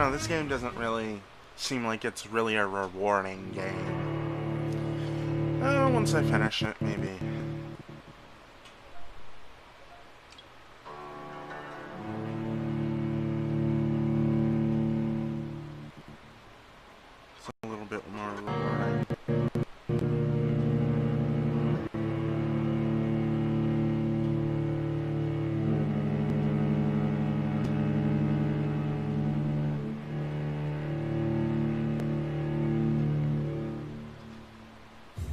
know, this game doesn't really seem like it's really a rewarding game. Once I finish it, maybe. It's a little bit more rewarding.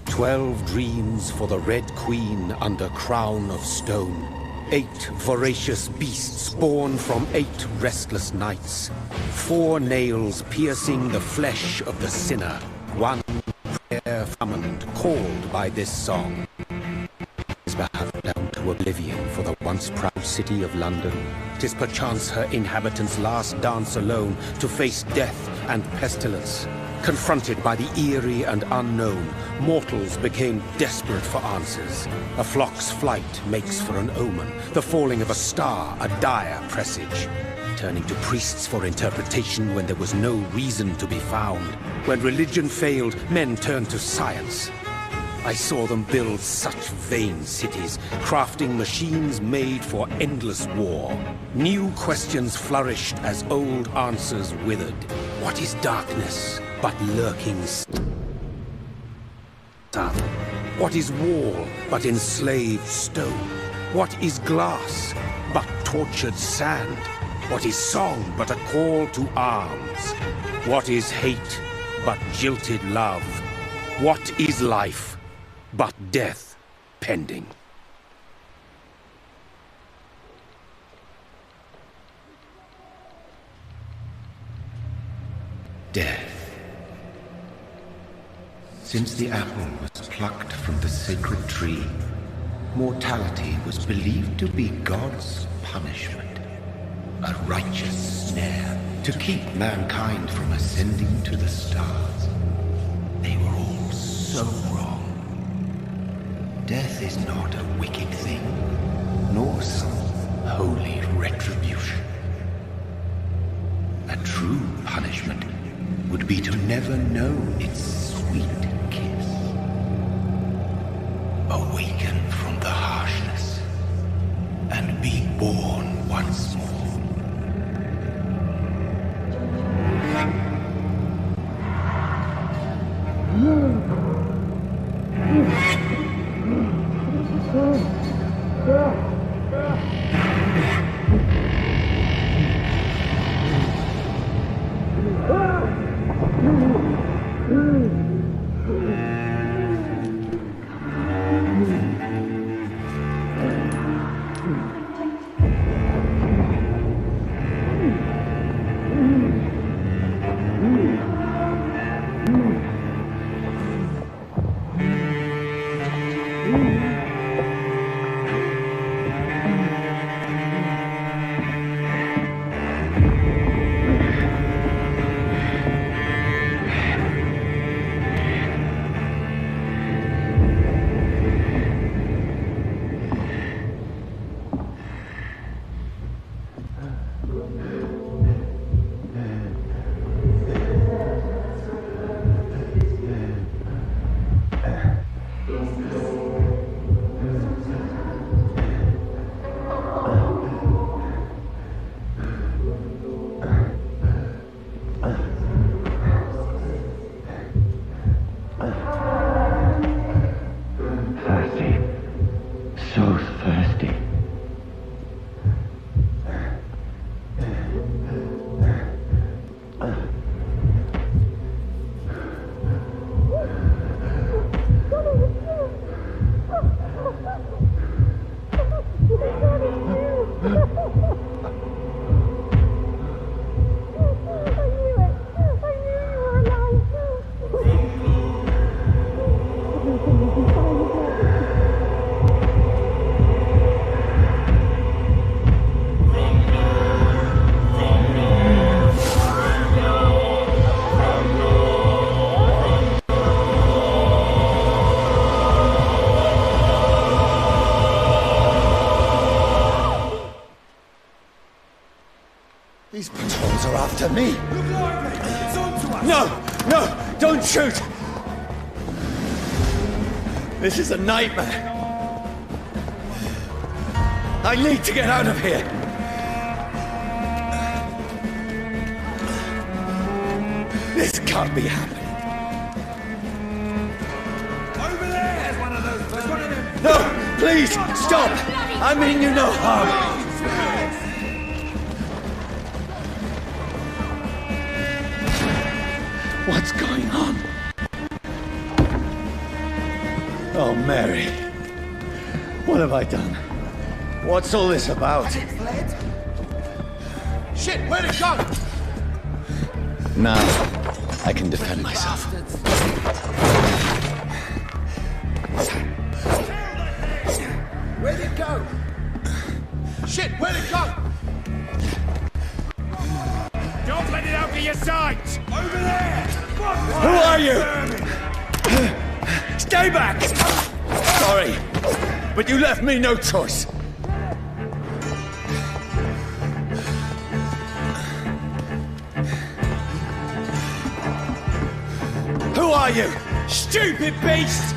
12 dreams for the Red Queen under crown of stone. 8 voracious beasts born from 8 restless nights. 4 nails piercing the flesh of the sinner. 1 prayer firmament called by this song. Is perhaps down to oblivion for the once proud city of London. 'Tis perchance her inhabitants' last dance alone to face death and pestilence. Confronted by the eerie and unknown, mortals became desperate for answers. A flock's flight makes for an omen, the falling of a star a dire presage. Turning to priests for interpretation when there was no reason to be found. When religion failed, men turned to science. I saw them build such vain cities, crafting machines made for endless war. New questions flourished as old answers withered. What is darkness but lurking sun? What is wall but enslaved stone? What is glass but tortured sand? What is song but a call to arms? What is hate but jilted love? What is life but death pending? Death. Since the apple was plucked from the sacred tree, mortality was believed to be God's punishment, a righteous snare to keep mankind from ascending to the stars. They were all so wrong. Death is not a wicked thing, nor some holy retribution. A true punishment would be to never know its sweet kiss. Awaken from the harshness and be born once more. These patrols are after me. No! No! Don't shoot! This is a nightmare. I need to get out of here. This can't be happening. Over there! There's one of those. There's one of them. No! Please! Stop! I mean you no harm. What's going on? Oh, Mary. What have I done? What's all this about? Shit, where'd it go? Now, I can defend myself. Where'd it go? Shit, where'd it go? Don't let it out of your sight! Over there! Who are you? Stay back! Sorry, but you left me no choice. Who are you? Stupid beast!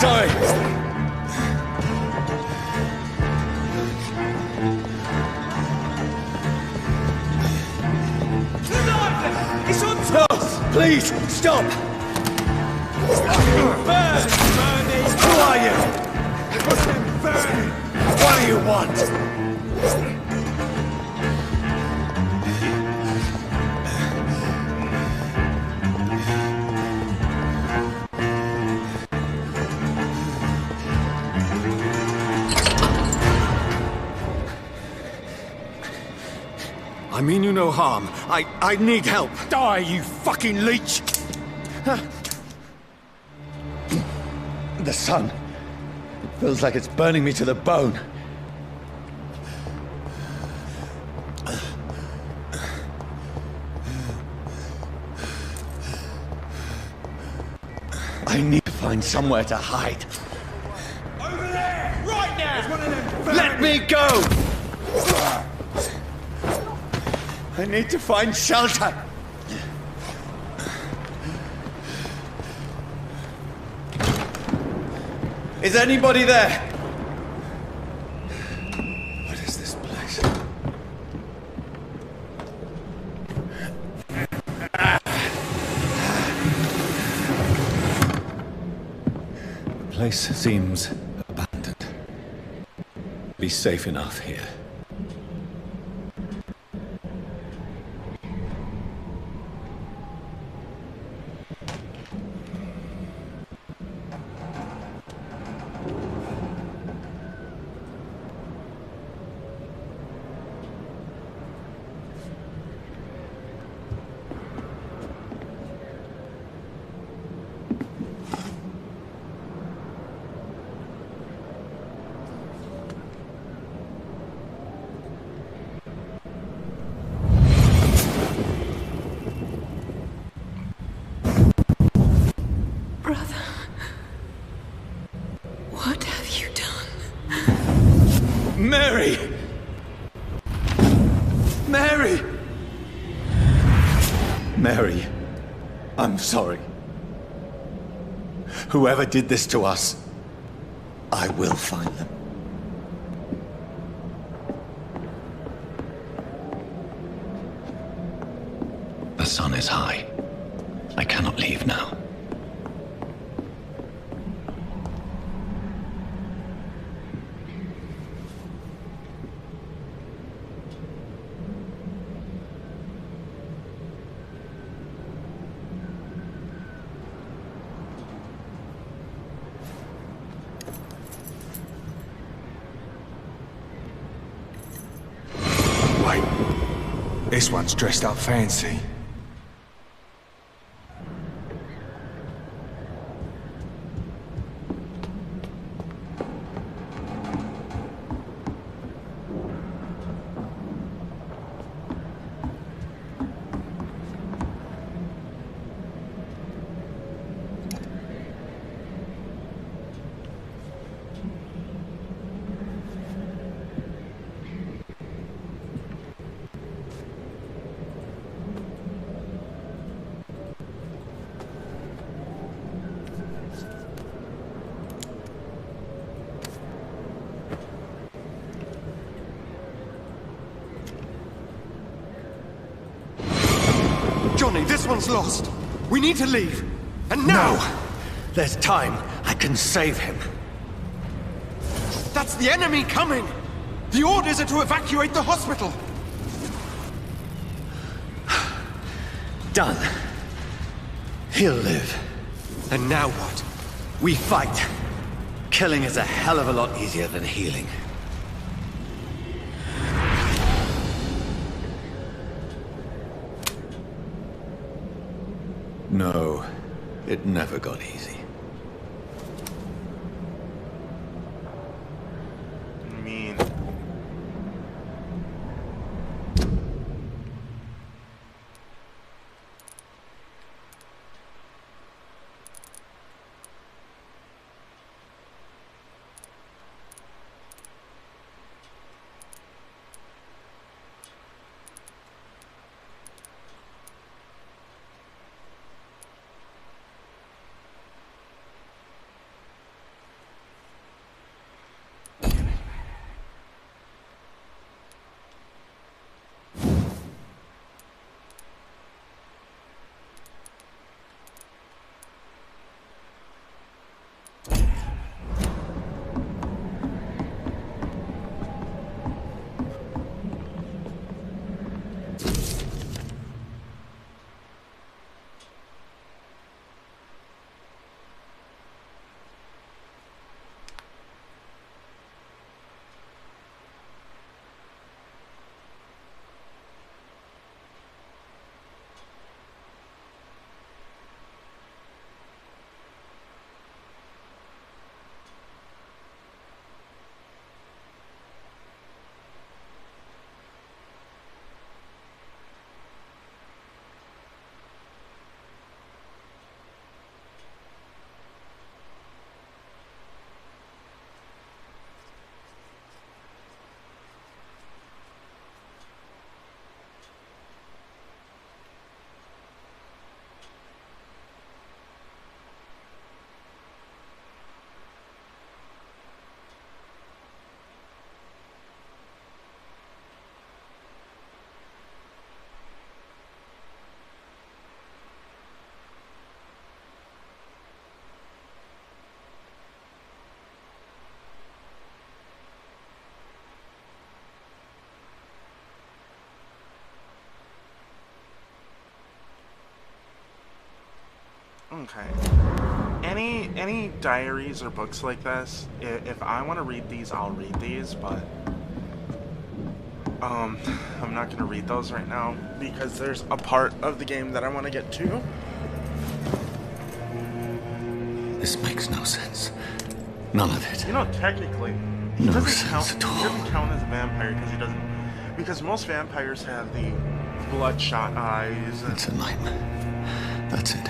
Sorry. It's on No! Please, stop! burn! Who are you? What do you want? I mean you no harm. I need help. Die, you fucking leech! The sun. It feels like it's burning me to the bone. I need to find somewhere to hide. Over there! Right now! There's one of them. Let me go! I need to find shelter. Is anybody there? What is this place? The place seems abandoned. Be safe enough here. Brother, what have you done? Mary! Mary! Mary, I'm sorry. Whoever did this to us, I will find them. The sun is high. I cannot leave now. Wait. This one's dressed up fancy. Johnny, this one's lost. We need to leave. And now! No! There's time. I can save him. That's the enemy coming! The orders are to evacuate the hospital! Done. He'll live. And now what? We fight. Killing is a hell of a lot easier than healing. No, it never got easy. Mean. Okay. Any diaries or books like this, if I want to read these, I'll read these, but I'm not going to read those right now because there's a part of the game that I want to get to. This makes no sense. None of it. You know, technically, he No doesn't sense count. at all. He doesn't count as a vampire because he doesn't. Because most vampires have the bloodshot eyes. And, It's a nightmare. That's it.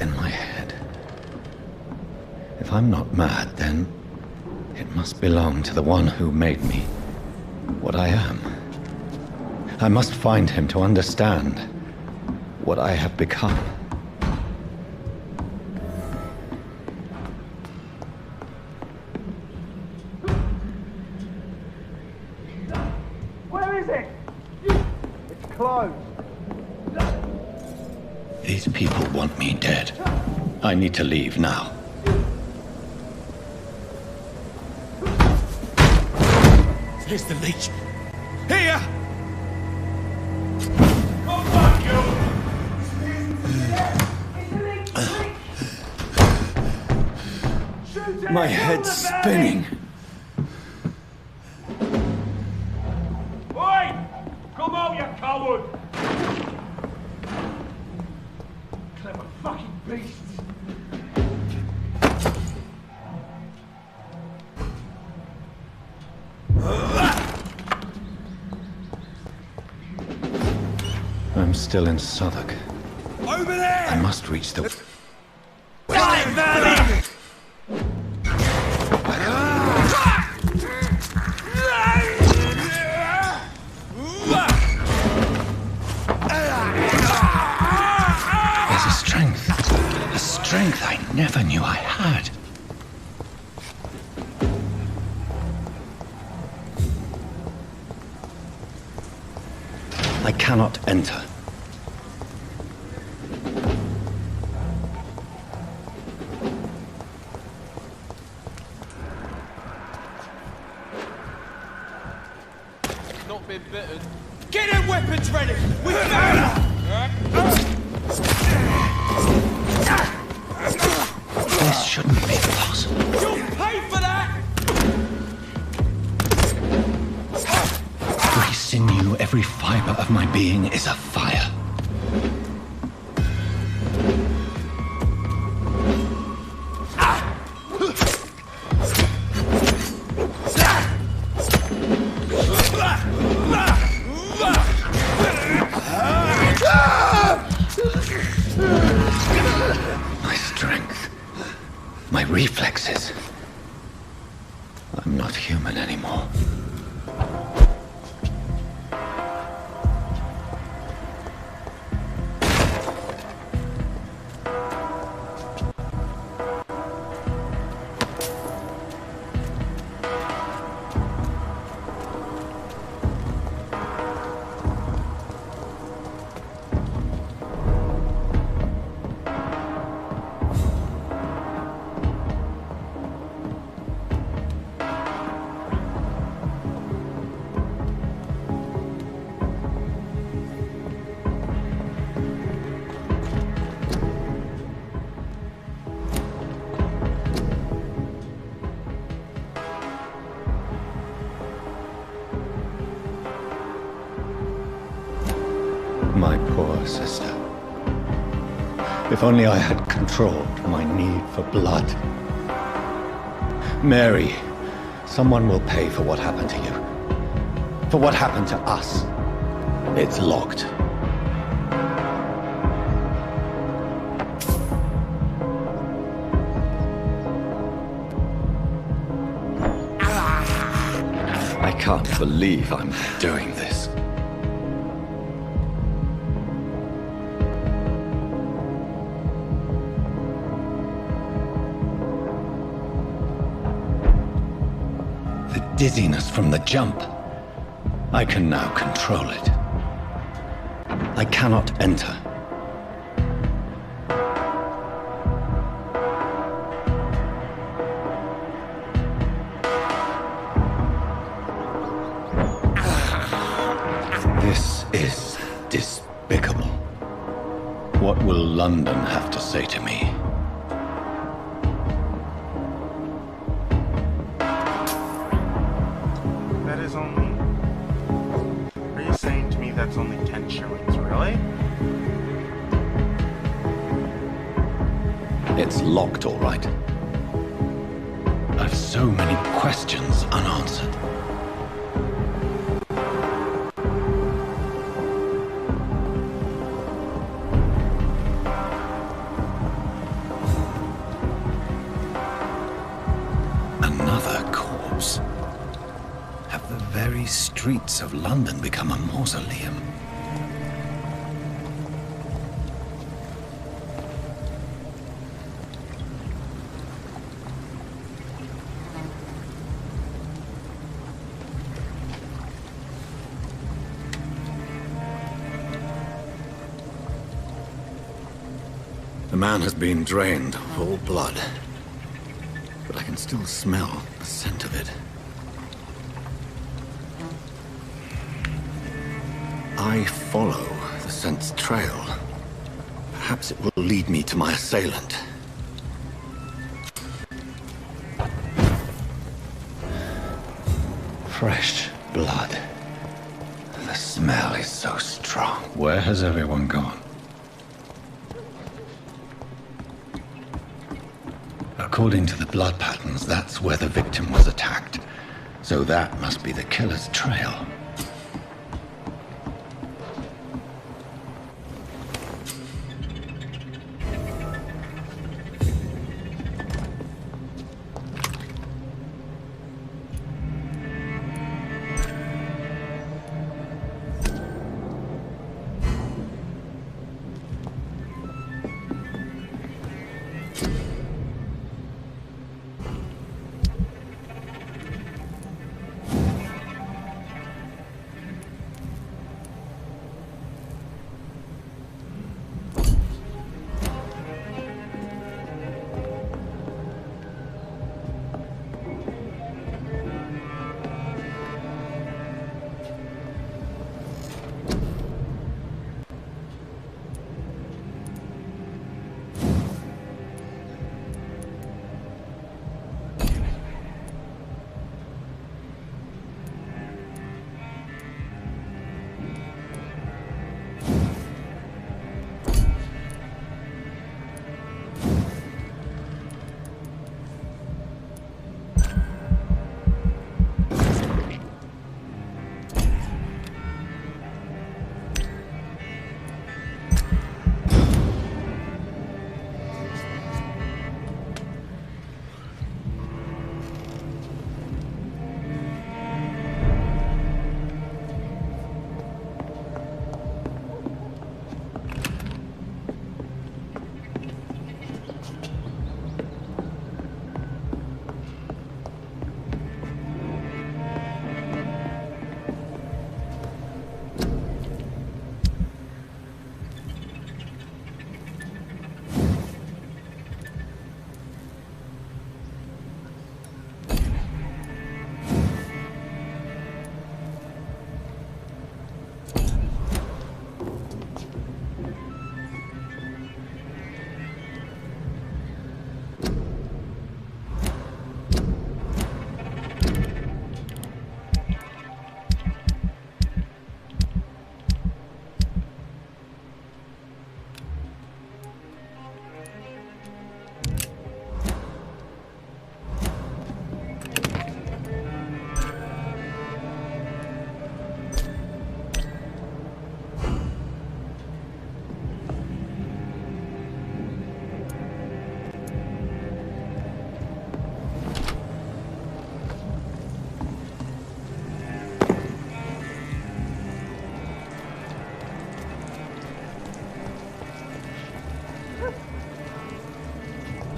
in my head. If I'm not mad, then it must belong to the one who made me what I am. I must find him to understand what I have become. Where is it? It's closed. These people want me dead. I need to leave now. Here's the leech. Here! My head's spinning. Oi! Come out, you coward! Clever fucking beasts! I'm still in Southwark. Over there! I must reach the... Got it, Verdi! There's a strength I never knew I had. I cannot enter. Not been bitten. Get them weapons ready! We found This shouldn't be possible. You'll pay for that! Every sinew, every fiber of my being is afire. My strength, my reflexes. I'm not human anymore. My poor sister. If only I had controlled my need for blood. Mary, someone will pay for what happened to you. For what happened to us. It's locked. I can't believe I'm doing this. The dizziness from the jump. I can now control it. I cannot enter. This is despicable. What will London have to say to me? That is only... Are you saying to me that's only 10 shillings, really? It's locked, all right. I've so many questions unanswered. very streets of London become a mausoleum. The man has been drained of all blood, but I can still smell the scent of it. I follow the scent's trail. Perhaps it will lead me to my assailant. Fresh blood. The smell is so strong. Where has everyone gone? According to the blood patterns, that's where the victim was attacked. So that must be the killer's trail.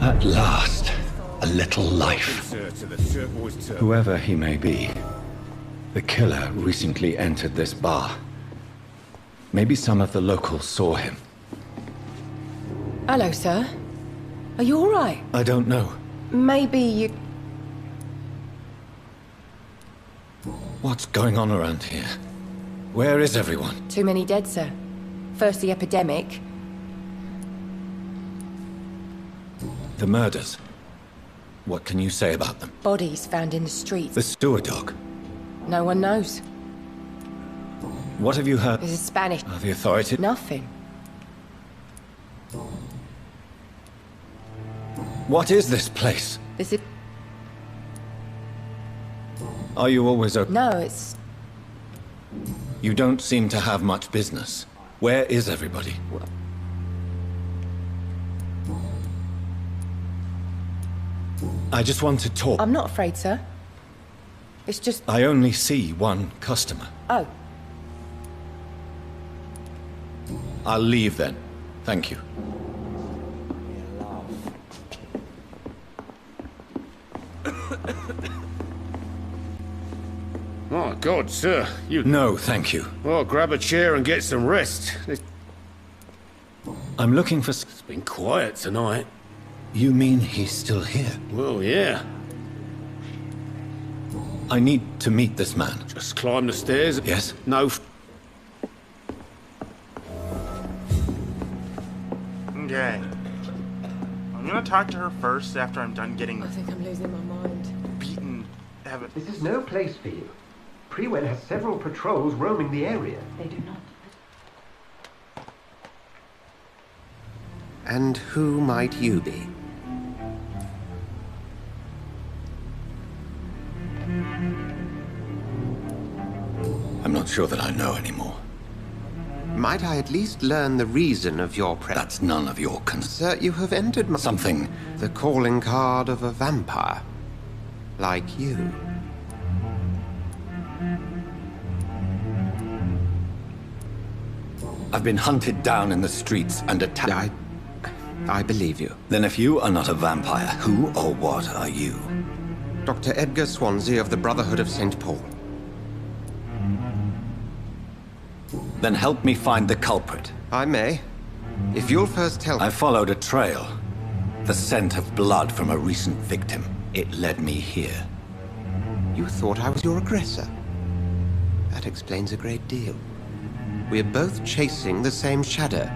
At last, a little life. Whoever he may be, the killer recently entered this bar. Maybe some of the locals saw him. Hello, sir. Are you all right? I don't know. Maybe you... What's going on around here? Where is everyone? Too many dead, sir. First the epidemic. The murders. What can you say about them? Bodies found in the streets. The steward dog. No one knows. What have you heard? There's a Spanish... Are the authorities... Nothing. What is this place? This is... Are you always open? No, it's... You don't seem to have much business. Where is everybody? I just want to talk. I'm not afraid, sir. It's just... I only see one customer. Oh, I'll leave then. Thank you. Oh, God, sir. You... No, thank you. Well, grab a chair and get some rest. I'm looking for... It's been quiet tonight. You mean he's still here? Well, yeah. I need to meet this man. Just climb the stairs. Yes? No... Okay. I'm gonna talk to her first after I'm done getting I think I'm losing my mind. beaten. This is no place for you. Prewen has several patrols roaming the area. They do not. And who might you be? I'm not sure that I know anymore. Might I at least learn the reason of your presence? That's none of your concern. Sir, you have entered Something... the calling card of a vampire. Like you. I've been hunted down in the streets and attacked... I believe you. Then if you are not a vampire, who or what are you? Dr. Edgar Swansea of the Brotherhood of St. Paul. Then help me find the culprit. I may. If you'll first tell... I followed a trail. The scent of blood from a recent victim. It led me here. You thought I was your aggressor. That explains a great deal. We're both chasing the same shadow.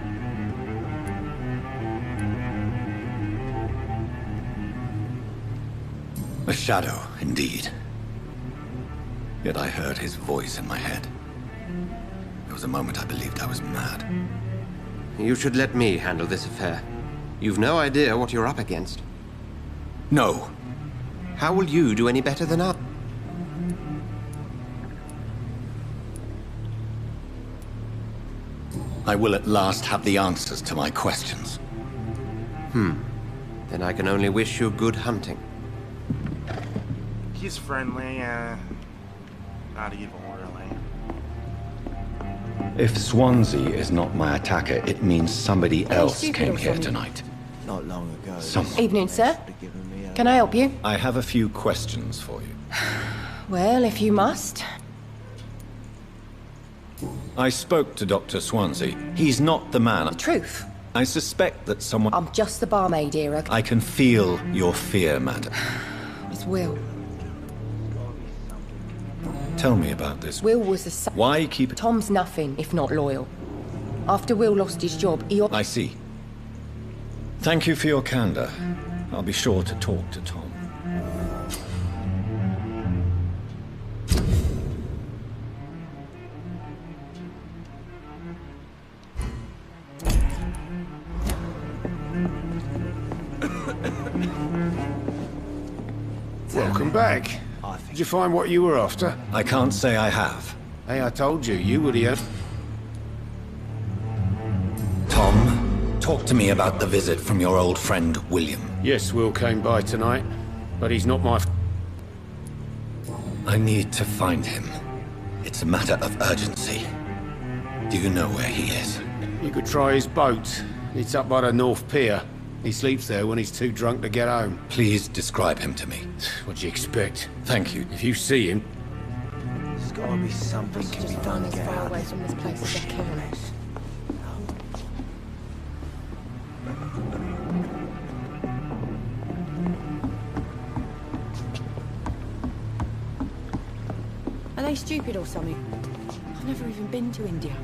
A shadow, indeed. Yet I heard his voice in my head. There was a moment I believed I was mad. You should let me handle this affair. You've no idea what you're up against. No. How will you do any better than I? I will at last have the answers to my questions. Then I can only wish you good hunting. He's friendly, not evil, really. If Swansea is not my attacker, it means somebody else stupid came or here something? tonight. Not long ago. Someone. Evening, sir. Can I help you? I have a few questions for you. Well, if you must. I spoke to Dr. Swansea. He's not the man. Truth. I suspect that someone... I'm just the barmaid here, okay? I can feel your fear, madam. It's Will. Tell me about this. Will was a... Why keep it... Tom's nothing if not loyal. After Will lost his job, he... I see. Thank you for your candor. I'll be sure to talk to Tom. Welcome back. Did you find what you were after? I can't say I have. Hey, I told you were the... Tom, talk to me about the visit from your old friend, William. Yes, Will came by tonight, but he's not my... I need to find him. It's a matter of urgency. Do you know where he is? You could try his boat. It's up by the North Pier. He sleeps there when he's too drunk to get home. Please describe him to me. What'd you expect? Thank you. If you see him... There's gotta be something can be Just done run to as get far out away of from this place as I can. Are they stupid or something? I've never even been to India.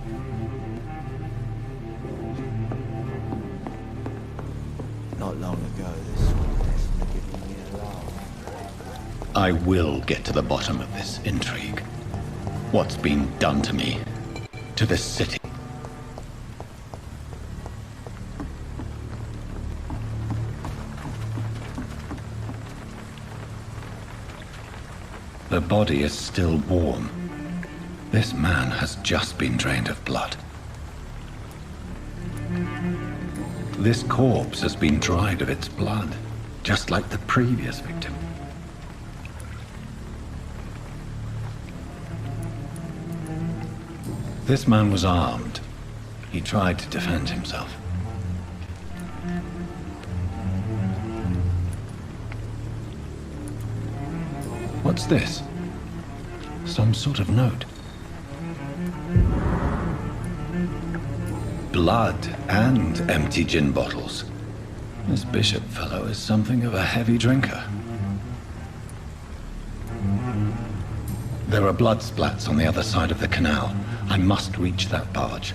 Not long ago, this was giving me a laugh. I will get to the bottom of this intrigue. What's been done to me? To this city? The body is still warm. This man has just been drained of blood. This corpse has been dried of its blood, just like the previous victim. This man was armed. He tried to defend himself. What's this? Some sort of note. Blood and empty gin bottles. This bishop fellow is something of a heavy drinker. There are blood splats on the other side of the canal. I must reach that barge.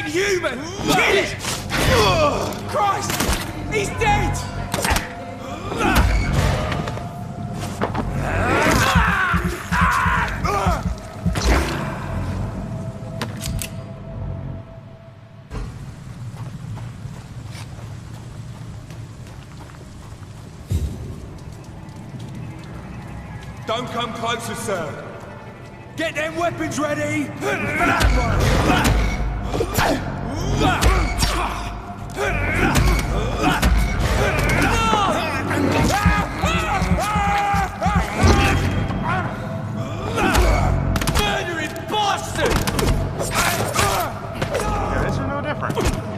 Human! Kill it! Christ! He's dead! Don't come closer, sir. Get them weapons ready! For that one! Murdering bastard! Guys are no different.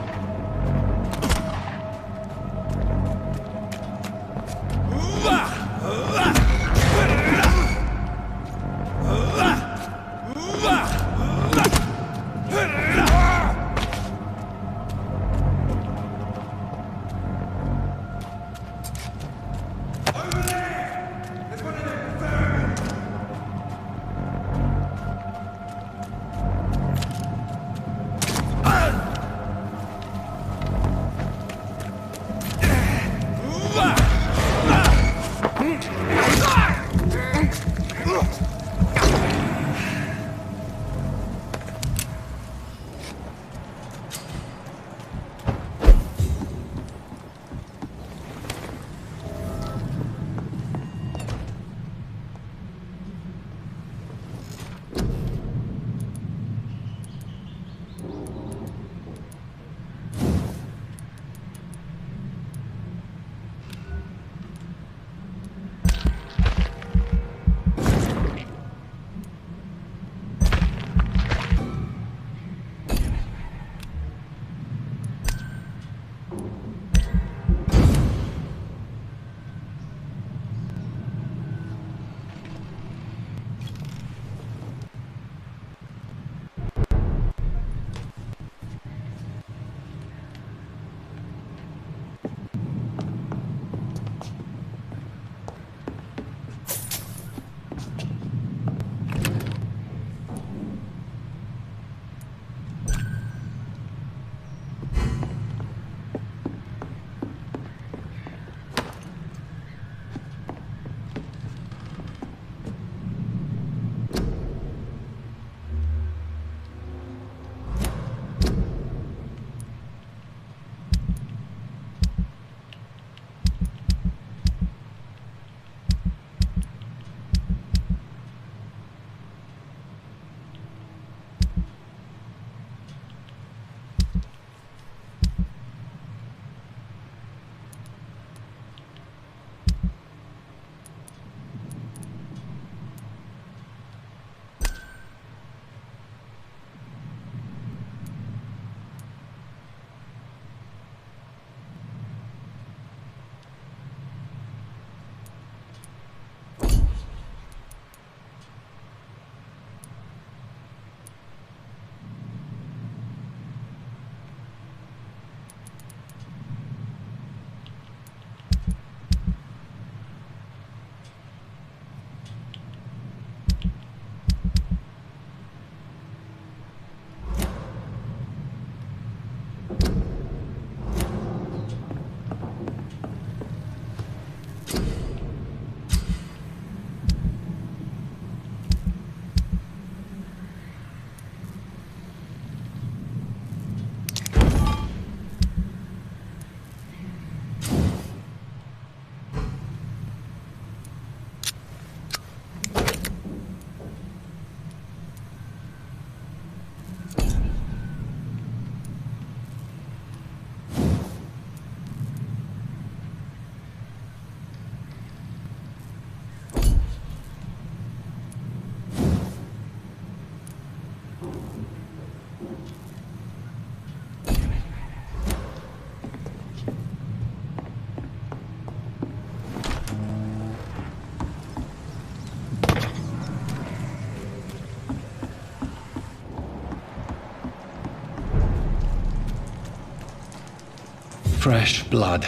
Fresh blood.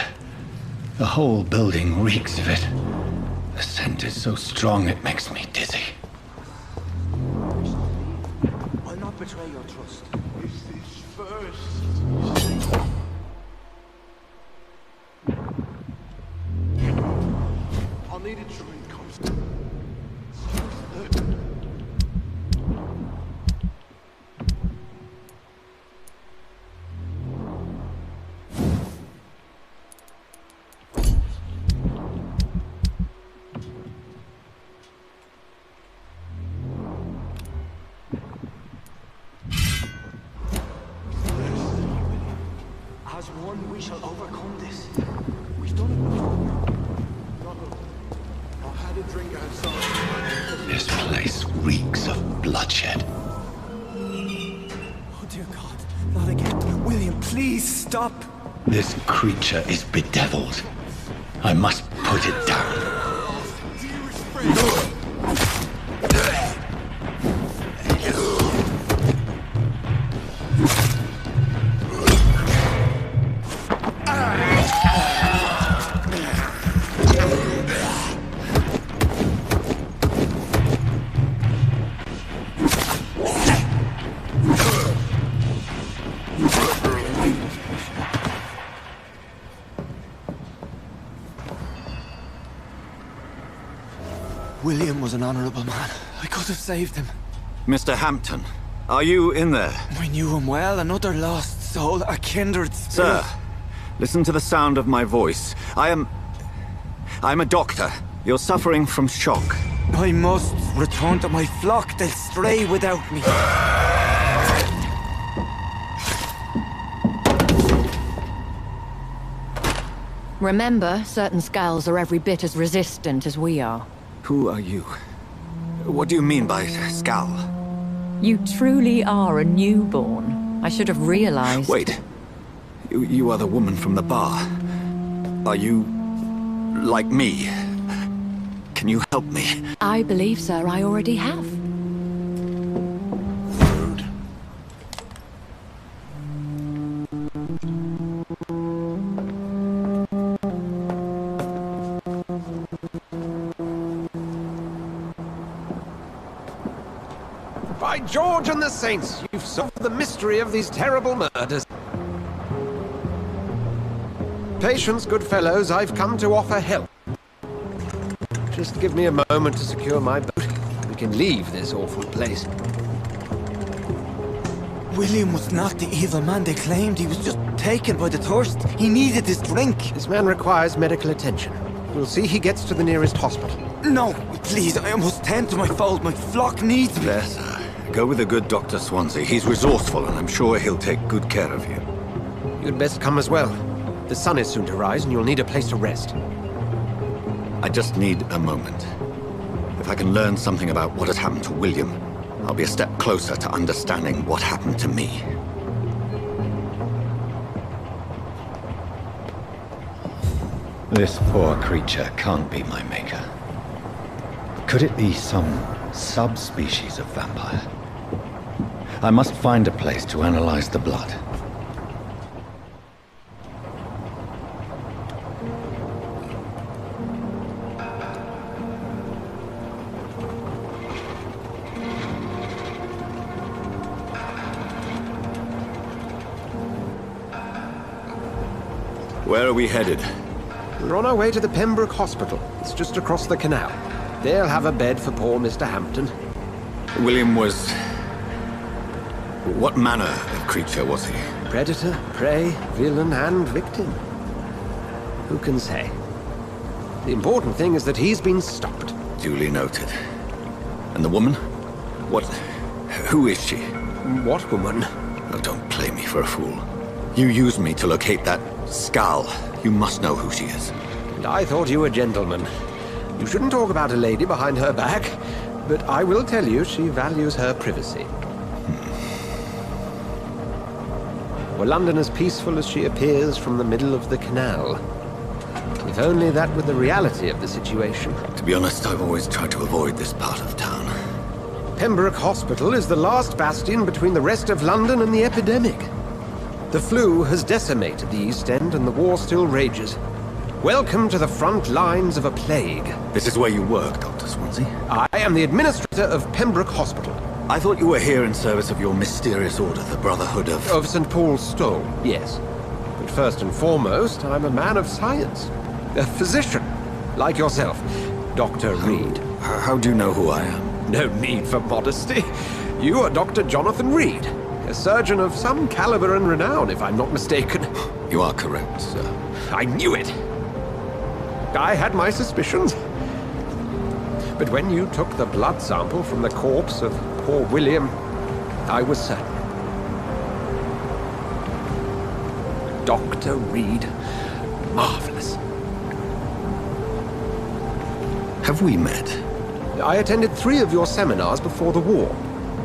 The whole building reeks of it. The scent is so strong it makes me dizzy. I'll not betray your trust. Is this first? I'll need a drink. As one, we shall overcome this. We've done it before. I had a drink outside. This place reeks of bloodshed. Oh dear God, not again. William, please stop. This creature is bedeviled. I must put it down. Dearest friend. William was an honorable man. I could have saved him. Mr. Hampton, are you in there? I knew him well, another lost soul, a kindred spirit. Sir, listen to the sound of my voice. I'm a doctor. You're suffering from shock. I must return to my flock. They'll stray without me. Remember, certain skulls are every bit as resistant as we are. Who are you? What do you mean by Skal? You truly are a newborn. I should have realized. Wait. You are the woman from the bar. Are you... like me? Can you help me? I believe, sir, I already have. By George and the Saints, you've solved the mystery of these terrible murders. Patience, good fellows, I've come to offer help. Just give me a moment to secure my boat. We can leave this awful place. William was not the evil man they claimed. He was just taken by the thirst. He needed his drink. This man requires medical attention. We'll see he gets to the nearest hospital. No, please, I must tend to my fold. My flock needs me. There, sir. Go with the good Dr. Swansea. He's resourceful, and I'm sure he'll take good care of you. You'd best come as well. The sun is soon to rise, and you'll need a place to rest. I just need a moment. If I can learn something about what has happened to William, I'll be a step closer to understanding what happened to me. This poor creature can't be my maker. Could it be some subspecies of vampire? I must find a place to analyze the blood. Where are we headed? We're on our way to the Pembroke Hospital. It's just across the canal. They'll have a bed for poor Mr. Hampton. William was... what manner of creature was he? Predator, prey, villain, and victim. Who can say? The important thing is that he's been stopped. Duly noted. And the woman? What... who is she? What woman? Oh, don't play me for a fool. You used me to locate that Skal. You must know who she is. And I thought you a gentleman. You shouldn't talk about a lady behind her back, but I will tell you she values her privacy. Were London as peaceful as she appears from the middle of the canal? If only that were the reality of the situation. To be honest, I've always tried to avoid this part of town. Pembroke Hospital is the last bastion between the rest of London and the epidemic. The flu has decimated the East End and the war still rages. Welcome to the front lines of a plague. This is where you work, Dr. Swansea? I am the administrator of Pembroke Hospital. I thought you were here in service of your mysterious order, the Brotherhood of... Of St. Paul's Stole, yes. But first and foremost, I'm a man of science. A physician, like yourself, Dr. Reed. How do you know who I am? No need for modesty. You are Dr. Jonathan Reed, a surgeon of some caliber and renown, if I'm not mistaken. You are correct, sir. I knew it! I had my suspicions. But when you took the blood sample from the corpse of poor William, I was certain. Dr. Reed. Marvelous. Have we met? I attended 3 of your seminars before the war.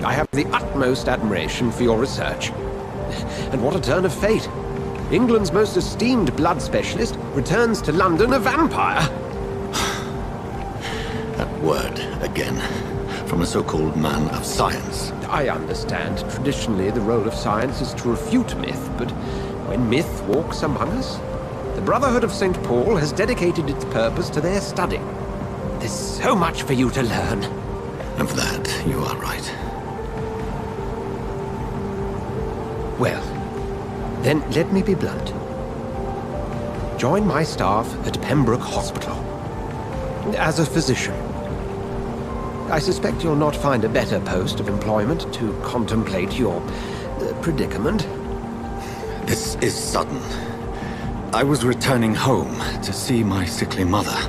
I have the utmost admiration for your research. And what a turn of fate. England's most esteemed blood specialist returns to London a vampire. That word, again. From a so-called man of science. I understand. Traditionally, the role of science is to refute myth, but when myth walks among us, the Brotherhood of St. Paul has dedicated its purpose to their study. There's so much for you to learn. Of that, you are right. Well, then let me be blunt. Join my staff at Pembroke Hospital. As a physician. I suspect you'll not find a better post of employment to contemplate your predicament. This is sudden. I was returning home to see my sickly mother.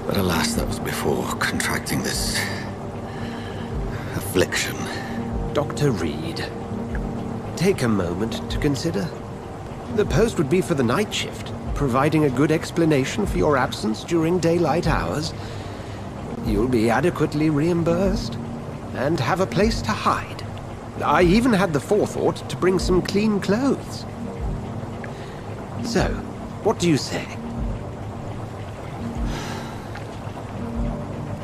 But alas, that was before contracting this... affliction. Dr. Reed, take a moment to consider. The post would be for the night shift, providing a good explanation for your absence during daylight hours. You'll be adequately reimbursed, and have a place to hide. I even had the forethought to bring some clean clothes. So, what do you say?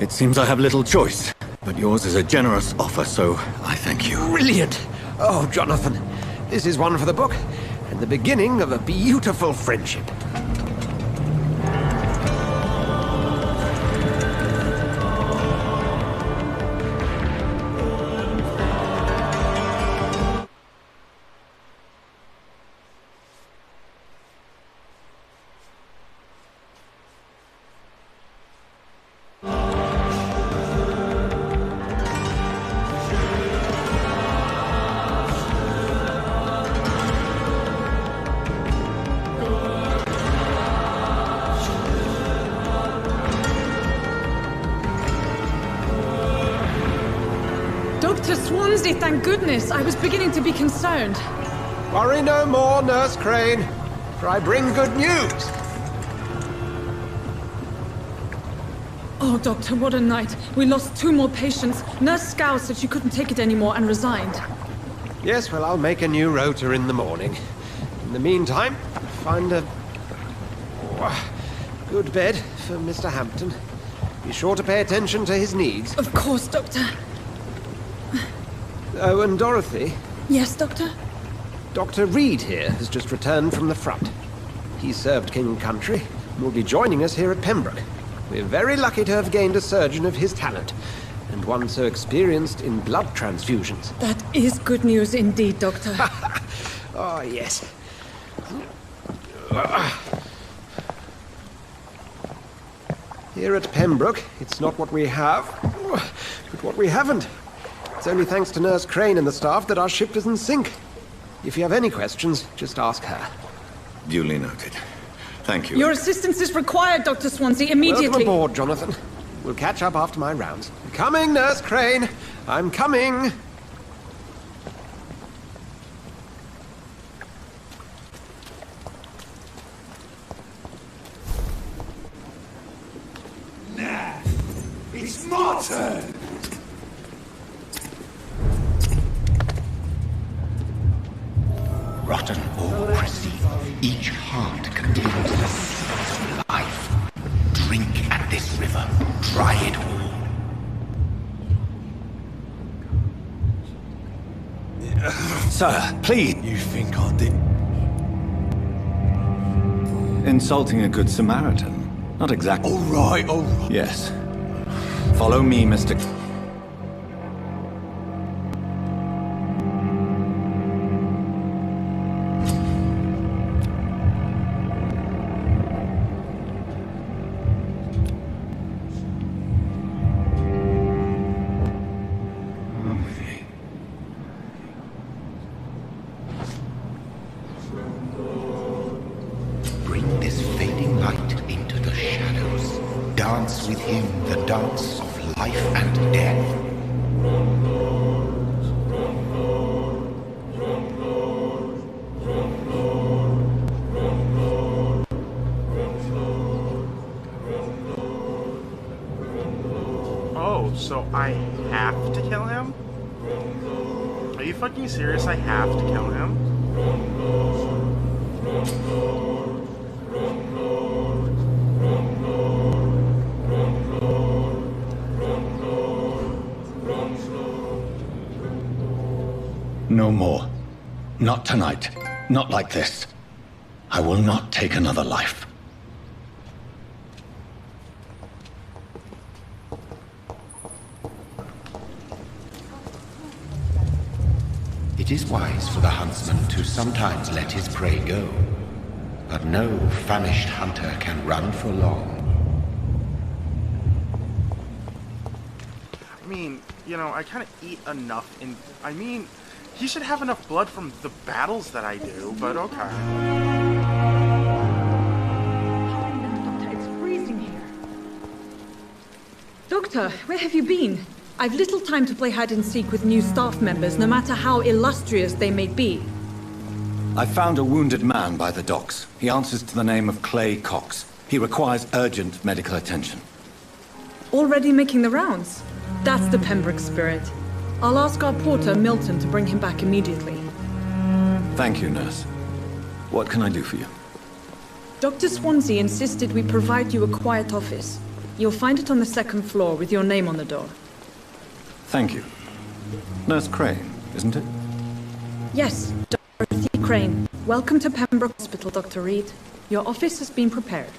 It seems I have little choice, but yours is a generous offer, so I thank you. Brilliant! Oh, Jonathan, this is one for the book, and the beginning of a beautiful friendship. Dr. Swansea, thank goodness. I was beginning to be concerned. Worry no more, Nurse Crane, for I bring good news. Oh, Doctor, what a night. We lost 2 more patients. Nurse Scow said she couldn't take it anymore and resigned. Yes, well, I'll make a new rota in the morning. In the meantime, find a good bed for Mr. Hampton. Be sure to pay attention to his needs. Of course, Doctor. Oh, and Dorothy? Yes, Doctor? Dr. Reed here has just returned from the front. He served King and Country and will be joining us here at Pembroke. We're very lucky to have gained a surgeon of his talent, and one so experienced in blood transfusions. That is good news indeed, Doctor. Oh, yes. Here at Pembroke, it's not what we have, but what we haven't. It's only thanks to Nurse Crane and the staff that our ship doesn't sink. If you have any questions, just ask her. Duly noted. Thank you. Your assistance is required, Dr. Swansea, immediately. Welcome aboard, Jonathan. We'll catch up after my rounds. Coming, Nurse Crane. I'm coming. Nah, it's my turn. Rotten autocracy. Each heart contains the seeds of life. Drink at this river. Try it all. Sir, please. You think I did? Insulting a good Samaritan. Not exactly. All right. Yes. Follow me, Mr. Bring this fading light into the shadows. Dance with him the dance of life and death. Oh, so I have to kill him? Are you fucking serious? I have to kill him? No more. Not tonight. Not like this. I will not take another life. It is wise for the huntsman to sometimes let his prey go. But no famished hunter can run for long. I mean, you know, I kind of eat enough I mean, he should have enough blood from the battles that I do, but okay. Doctor, it's freezing here. Doctor, where have you been? I've little time to play hide and seek with new staff members, no matter how illustrious they may be. I found a wounded man by the docks. He answers to the name of Clay Cox. He requires urgent medical attention. Already making the rounds? That's the Pembroke spirit. I'll ask our porter, Milton, to bring him back immediately. Thank you, nurse. What can I do for you? Dr. Swansea insisted we provide you a quiet office. You'll find it on the second floor with your name on the door. Thank you. Nurse Crane, isn't it? Yes, Dorothy Crane. Welcome to Pembroke Hospital, Dr. Reed. Your office has been prepared.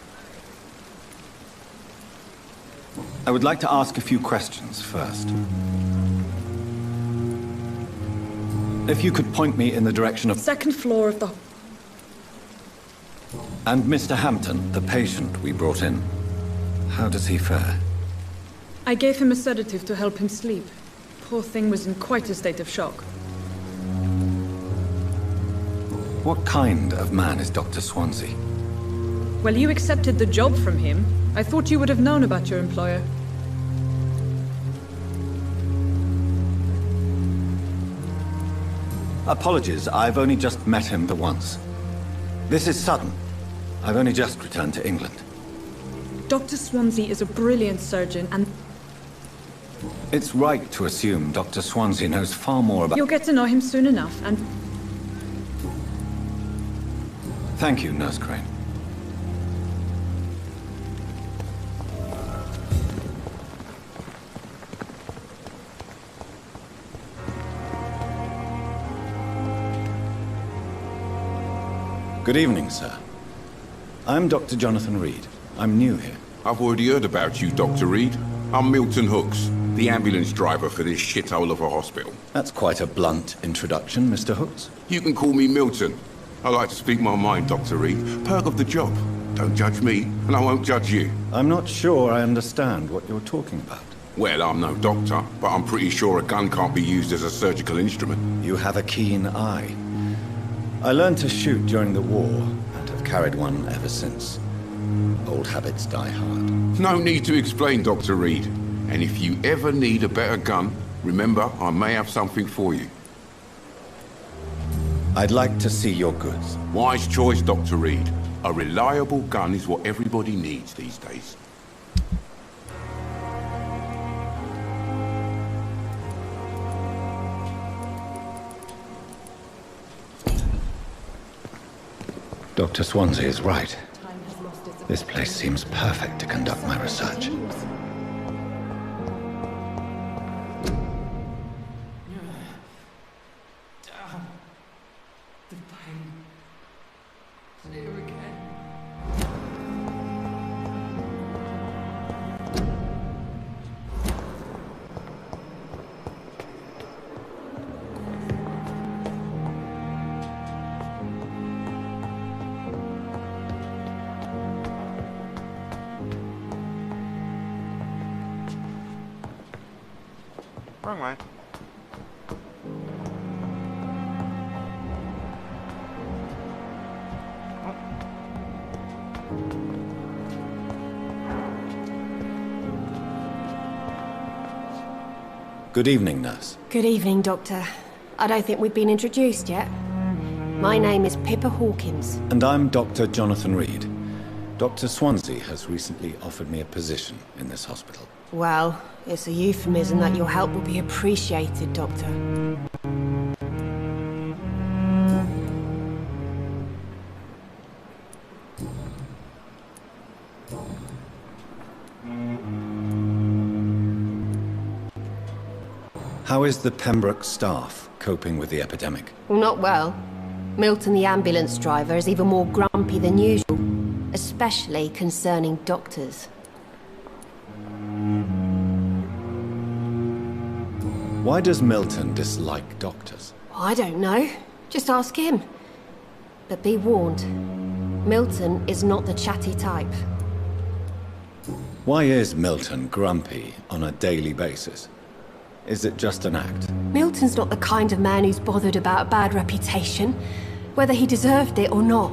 I would like to ask a few questions first. If you could point me in the direction of... Second floor of the... And Mr. Hampton, the patient we brought in. How does he fare? I gave him a sedative to help him sleep. Poor thing was in quite a state of shock. What kind of man is Dr. Swansea? Well, you accepted the job from him. I thought you would have known about your employer. Apologies, I've only just met him the once. This is sudden. I've only just returned to England. Dr. Swansea is a brilliant surgeon and... It's right to assume Dr. Swansea knows far more about... You'll get to know him soon enough, and... Thank you, Nurse Crane. Good evening, sir. I'm Dr. Jonathan Reed. I'm new here. I've already heard about you, Dr. Reed. I'm Milton Hooks, the ambulance driver for this shithole of a hospital. That's quite a blunt introduction, Mr. Hooks. You can call me Milton. I like to speak my mind, Dr. Reed. Perk of the job. Don't judge me, and I won't judge you. I'm not sure I understand what you're talking about. Well, I'm no doctor, but I'm pretty sure a gun can't be used as a surgical instrument. You have a keen eye. I learned to shoot during the war, and have carried one ever since. Old habits die hard. No need to explain, Dr. Reed. And if you ever need a better gun, remember, I may have something for you. I'd like to see your goods. Wise choice, Dr. Reed. A reliable gun is what everybody needs these days. Dr. Swansea is right. This place seems perfect to conduct my research. Wrong way. Good evening, nurse. Good evening, Doctor. I don't think we've been introduced yet. My name is Pippa Hawkins. And I'm Dr. Jonathan Reed. Dr. Swansea has recently offered me a position in this hospital. Well, it's a euphemism that your help will be appreciated, Doctor. How is the Pembroke staff coping with the epidemic? Well, not well. Milton, the ambulance driver, is even more grumpy than usual, especially concerning doctors. Why does Milton dislike doctors? I don't know. Just ask him. But be warned, Milton is not the chatty type. Why is Milton grumpy on a daily basis? Is it just an act? Milton's not the kind of man who's bothered about a bad reputation, whether he deserved it or not.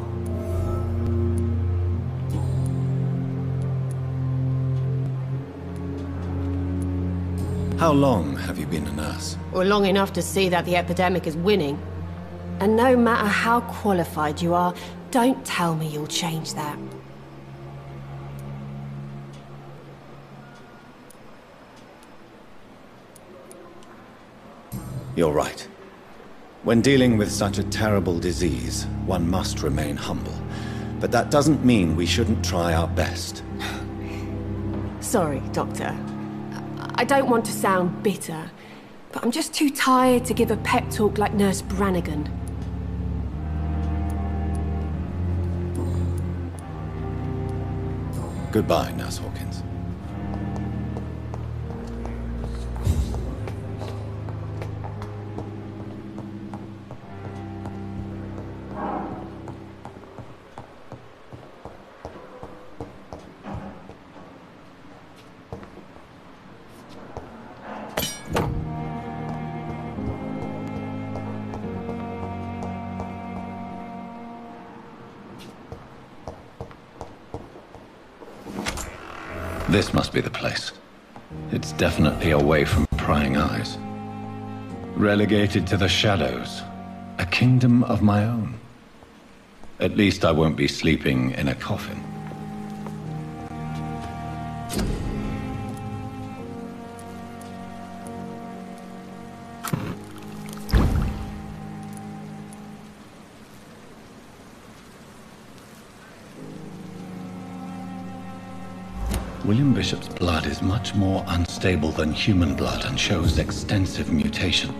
How long have you been a nurse? Well, long enough to see that the epidemic is winning. And no matter how qualified you are, don't tell me you'll change that. You're right. When dealing with such a terrible disease, one must remain humble. But that doesn't mean we shouldn't try our best. Sorry, Doctor. I don't want to sound bitter, but I'm just too tired to give a pep talk like Nurse Brannigan. Goodbye, Nurse Hawkins. This must be the place. It's definitely away from prying eyes. Relegated to the shadows. A kingdom of my own. At least I won't be sleeping in a coffin. William Bishop's blood is much more unstable than human blood and shows extensive mutation.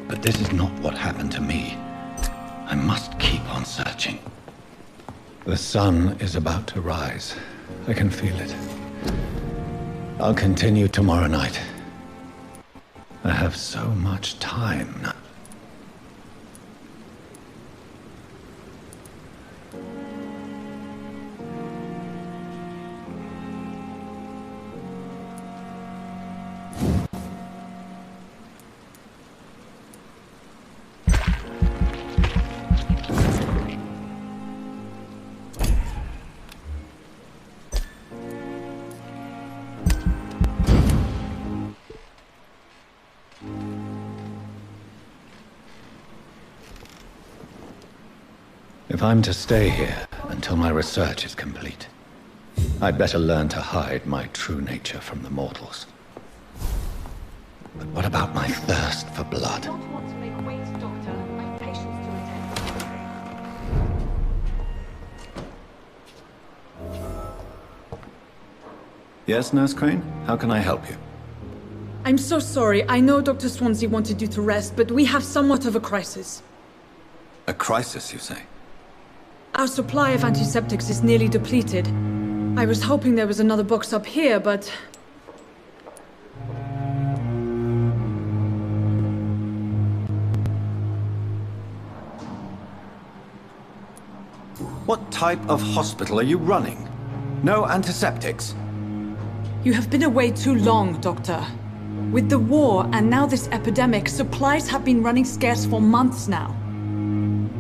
But this is not what happened to me. I must keep on searching. The sun is about to rise. I can feel it. I'll continue tomorrow night. I have so much time now. If I'm to stay here until my research is complete, I'd better learn to hide my true nature from the mortals. But what about my thirst for blood? Yes, Nurse Crane? How can I help you? I'm so sorry. I know Dr. Swansea wanted you to rest, but we have somewhat of a crisis. A crisis, you say? Our supply of antiseptics is nearly depleted. I was hoping there was another box up here, but... What type of hospital are you running? No antiseptics? You have been away too long, Doctor. With the war and now this epidemic, supplies have been running scarce for months now.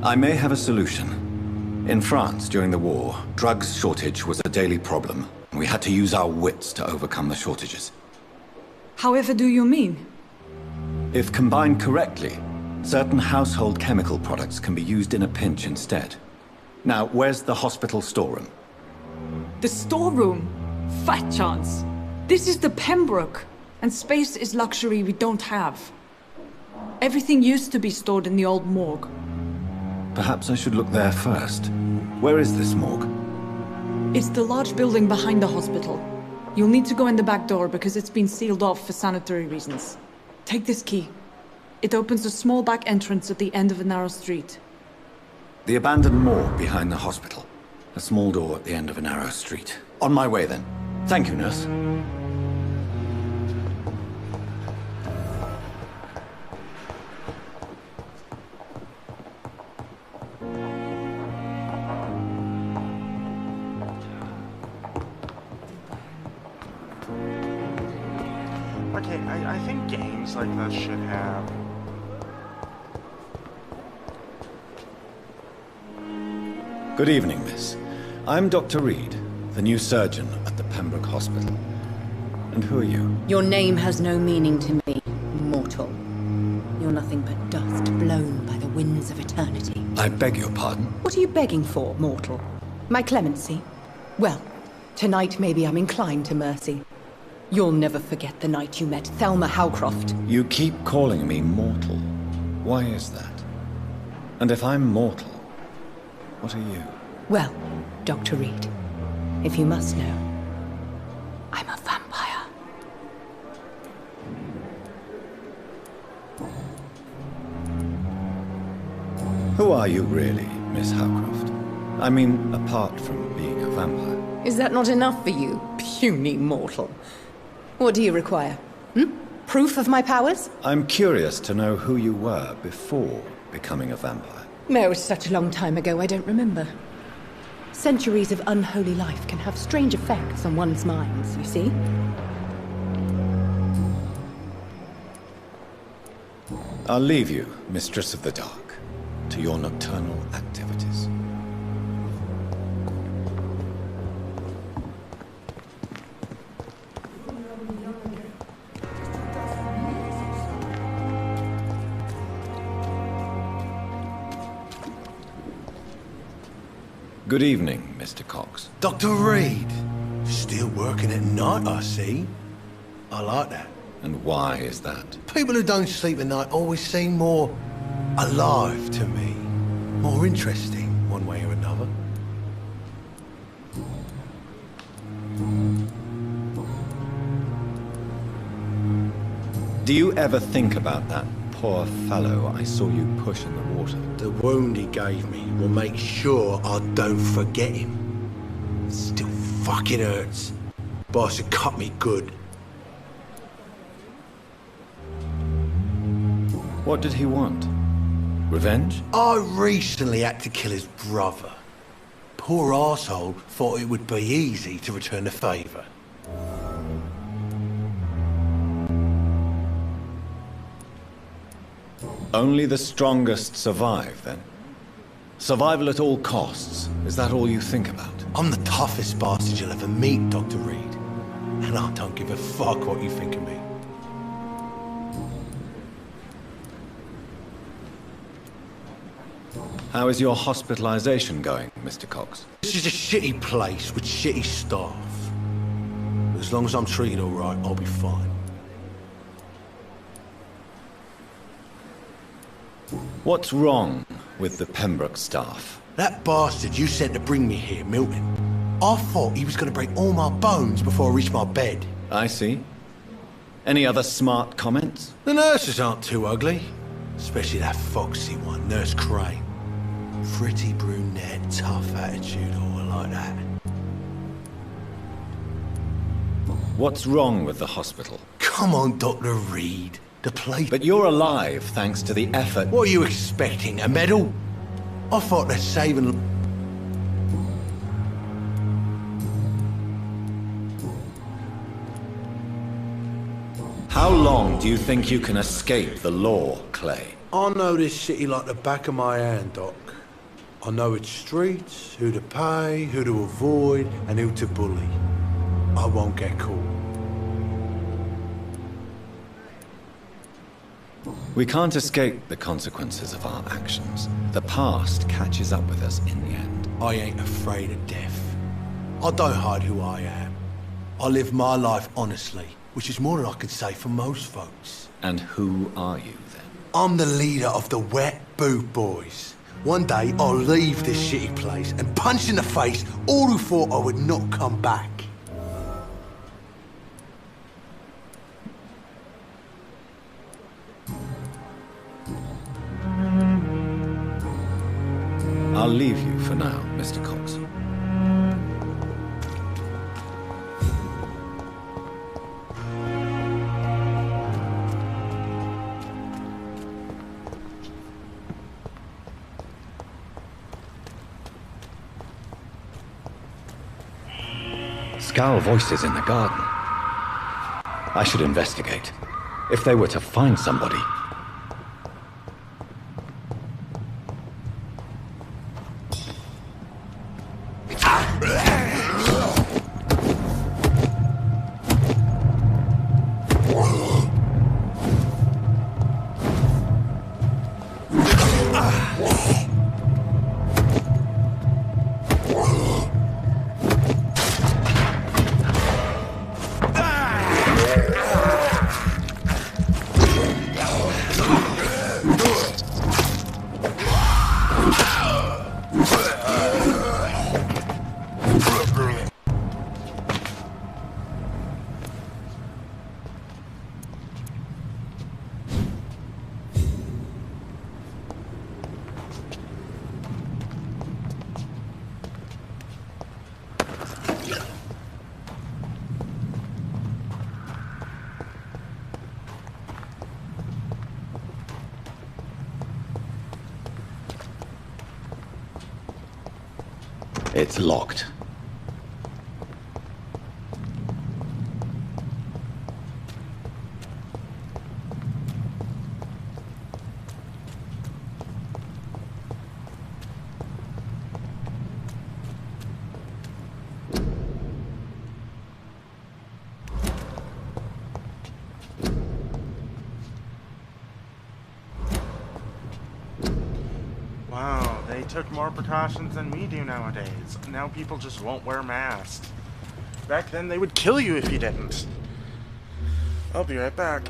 I may have a solution. In France, during the war, drugs shortage was a daily problem, and we had to use our wits to overcome the shortages. However do you mean? If combined correctly, certain household chemical products can be used in a pinch instead. Now, where's the hospital storeroom? The storeroom? Fat chance. This is the Pembroke, and space is luxury we don't have. Everything used to be stored in the old morgue. Perhaps I should look there first. Where is this morgue? It's the large building behind the hospital. You'll need to go in the back door because it's been sealed off for sanitary reasons. Take this key. It opens a small back entrance at the end of a narrow street. The abandoned morgue behind the hospital. A small door at the end of a narrow street. On my way then. Thank you, nurse. Okay, I think games like this should have... Good evening, miss. I'm Dr. Reed, the new surgeon at the Pembroke Hospital. And who are you? Your name has no meaning to me, mortal. You're nothing but dust blown by the winds of eternity. I beg your pardon? What are you begging for, mortal? My clemency? Well, tonight maybe I'm inclined to mercy. You'll never forget the night you met Thelma Howcroft. You keep calling me mortal. Why is that? And if I'm mortal, what are you? Well, Dr. Reed, if you must know, I'm a vampire. Who are you really, Miss Howcroft? I mean, apart from being a vampire. Is that not enough for you, puny mortal? What do you require? Proof of my powers? I'm curious to know who you were before becoming a vampire. No, it's such a long time ago, I don't remember. Centuries of unholy life can have strange effects on one's minds, you see? I'll leave you, Mistress of the Dark, to your nocturnal activities. Good evening, Mr. Cox. Dr. Reed. Still working at night, I see. I like that. And why is that? People who don't sleep at night always seem more alive to me. More interesting, one way or another. Do you ever think about that poor fellow I saw you push in the water? The wound he gave me will make sure I don't forget him. It still fucking hurts. Boss had cut me good. What did he want? Revenge? I recently had to kill his brother. Poor arsehole thought it would be easy to return the favour. Only the strongest survive, then? Survival at all costs. Is that all you think about? I'm the toughest bastard you'll ever meet, Dr. Reed. And I don't give a fuck what you think of me. How is your hospitalization going, Mr. Cox? This is a shitty place with shitty staff. But as long as I'm treated all right, I'll be fine. What's wrong with the Pembroke staff? That bastard you sent to bring me here, Milton. I thought he was going to break all my bones before I reached my bed. I see. Any other smart comments? The nurses aren't too ugly. Especially that foxy one, Nurse Crane. Pretty brunette, tough attitude, all like that. What's wrong with the hospital? Come on, Dr. Reed. The place... But you're alive thanks to the effort... What are you expecting, a medal? I thought they're saving... How long do you think you can escape the law, Clay? I know this city like the back of my hand, Doc. I know its streets, who to pay, who to avoid, and who to bully. I won't get caught. We can't escape the consequences of our actions. The past catches up with us in the end. I ain't afraid of death. I don't hide who I am. I live my life honestly, which is more than I can say for most folks. And who are you, then? I'm the leader of the Wet Boot Boys. One day, I'll leave this shitty place and punch in the face all who thought I would not come back. I'll leave you for now, Mr. Cox. Scowl voices in the garden. I should investigate. If they were to find somebody... It's locked. Wow, they took more precautions than we do nowadays. Now people just won't wear masks. Back then they would kill you if you didn't. I'll be right back.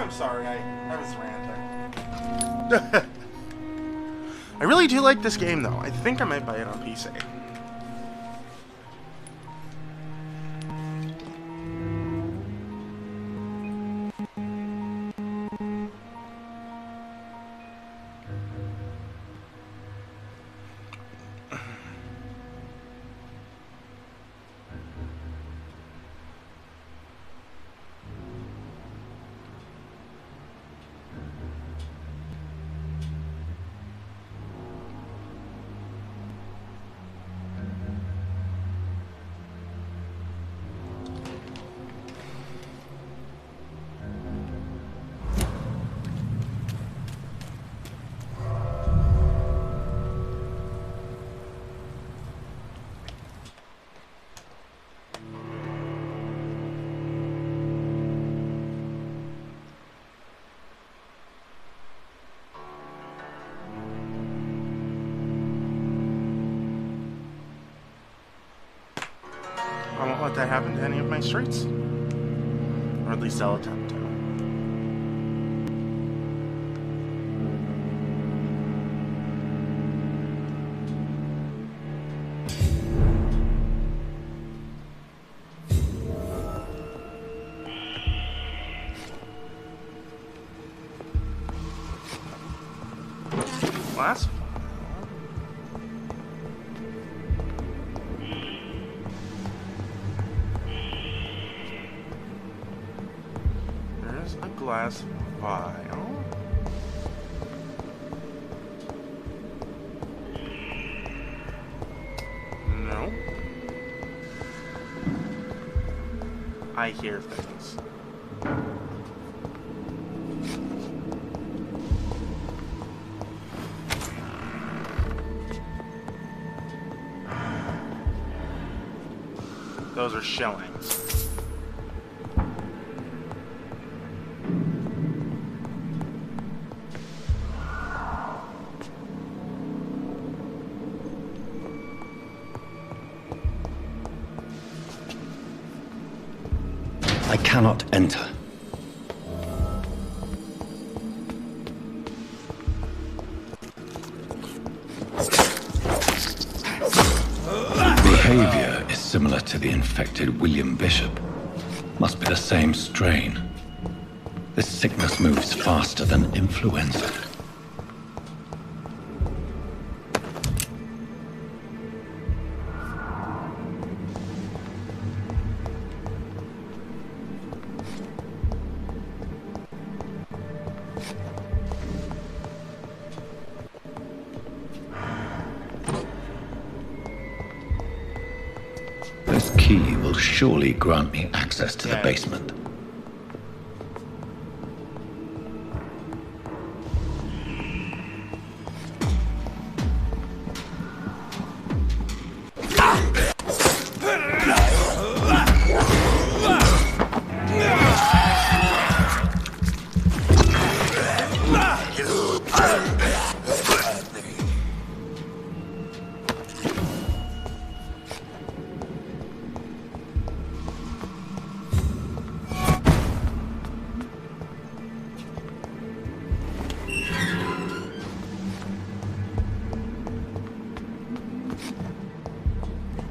I'm sorry, I was ranting. I really do like this game, though. I think I might buy it on PC. I won't let that happen to any of my streets. Or at least I'll attempt to. Last? There's a glass vial. No. I hear things. Those are shillings. I cannot enter. Behavior is similar to the infected William Bishop. Must be the same strain. This sickness moves faster than influenza. This key will surely grant me access to the basement.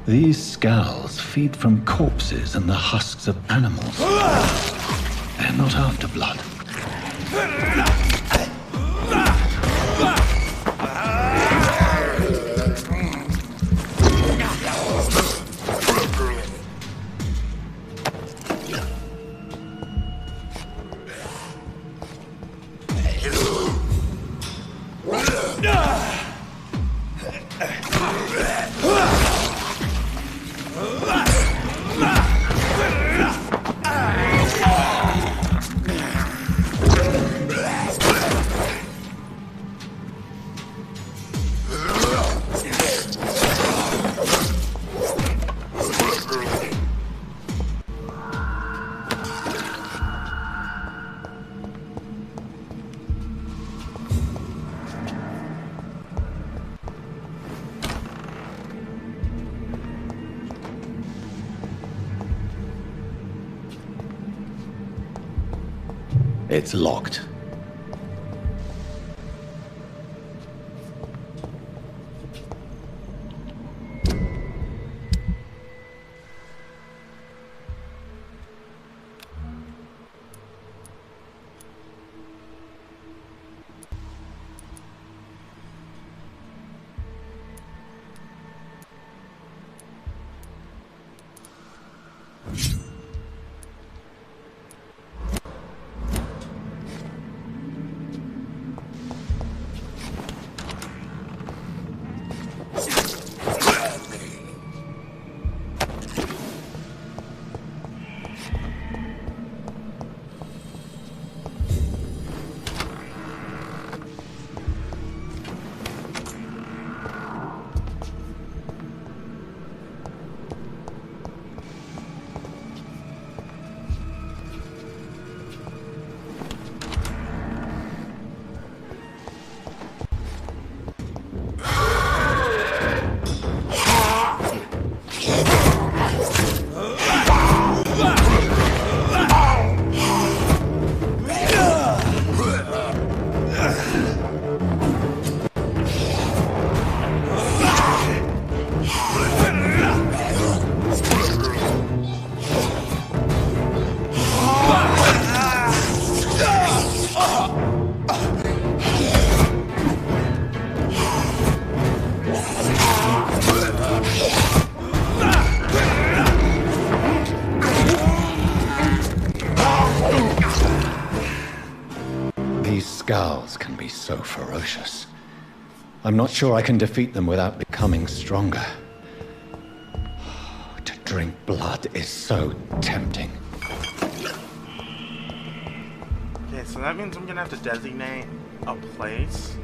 These scowls feed from corpses and the husks of animals. They're not after blood. It's locked. Skulls can be so ferocious. I'm not sure I can defeat them without becoming stronger. To drink blood is so tempting. Okay, so that means I'm gonna have to designate a place.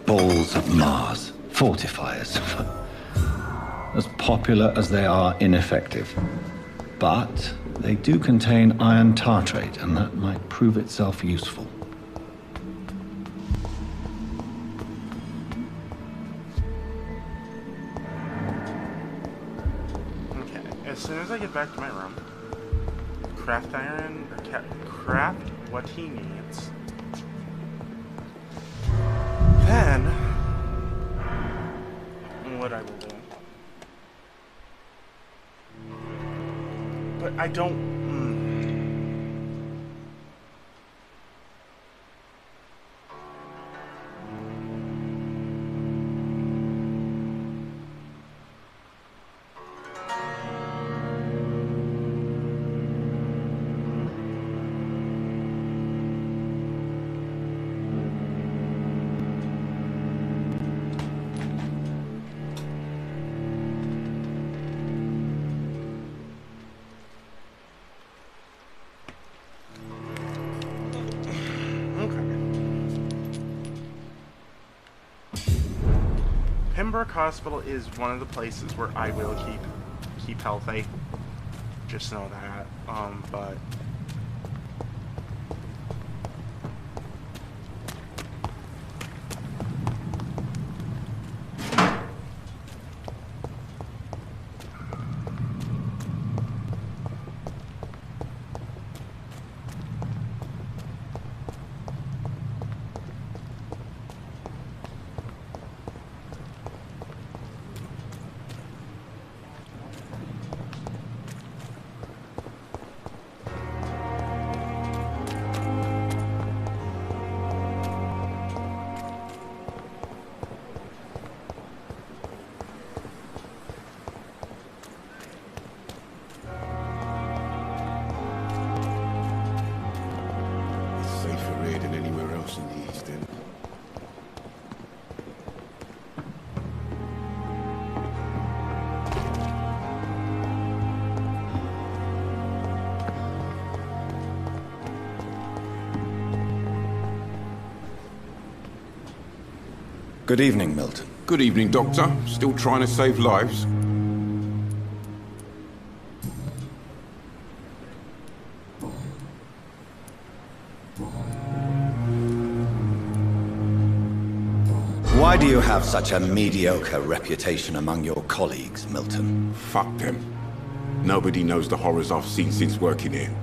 balls of Mars, fortifiers. As popular as they are ineffective. But they do contain iron tartrate, and that might prove itself useful. Okay, as soon as I get back to my room, craft iron, or craft what he needs. Then, what I will do. But I don't... Pembroke Hospital is one of the places where I will keep healthy. Just know that. But Good evening, Milton. Good evening, Doctor. Still trying to save lives? Why do you have such a mediocre reputation among your colleagues, Milton? Fuck them. Nobody knows the horrors I've seen since working here.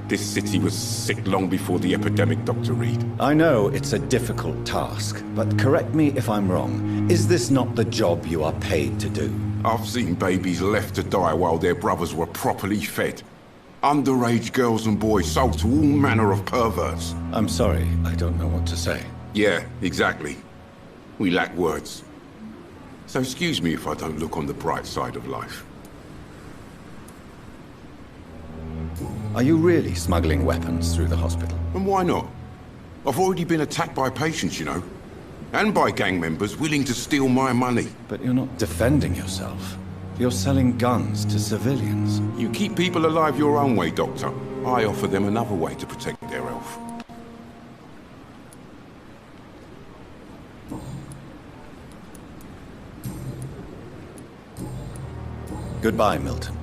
This city was sick long before the epidemic, Dr. Reed. I know it's a difficult task, but correct me if I'm wrong. Is this not the job you are paid to do? I've seen babies left to die while their brothers were properly fed. Underage girls and boys sold to all manner of perverts. I'm sorry, I don't know what to say. Yeah, exactly. We lack words. So excuse me if I don't look on the bright side of life. Are you really smuggling weapons through the hospital? And why not? I've already been attacked by patients, you know. And by gang members willing to steal my money. But you're not defending yourself. You're selling guns to civilians. You keep people alive your own way, Doctor. I offer them another way to protect their health. Goodbye, Milton.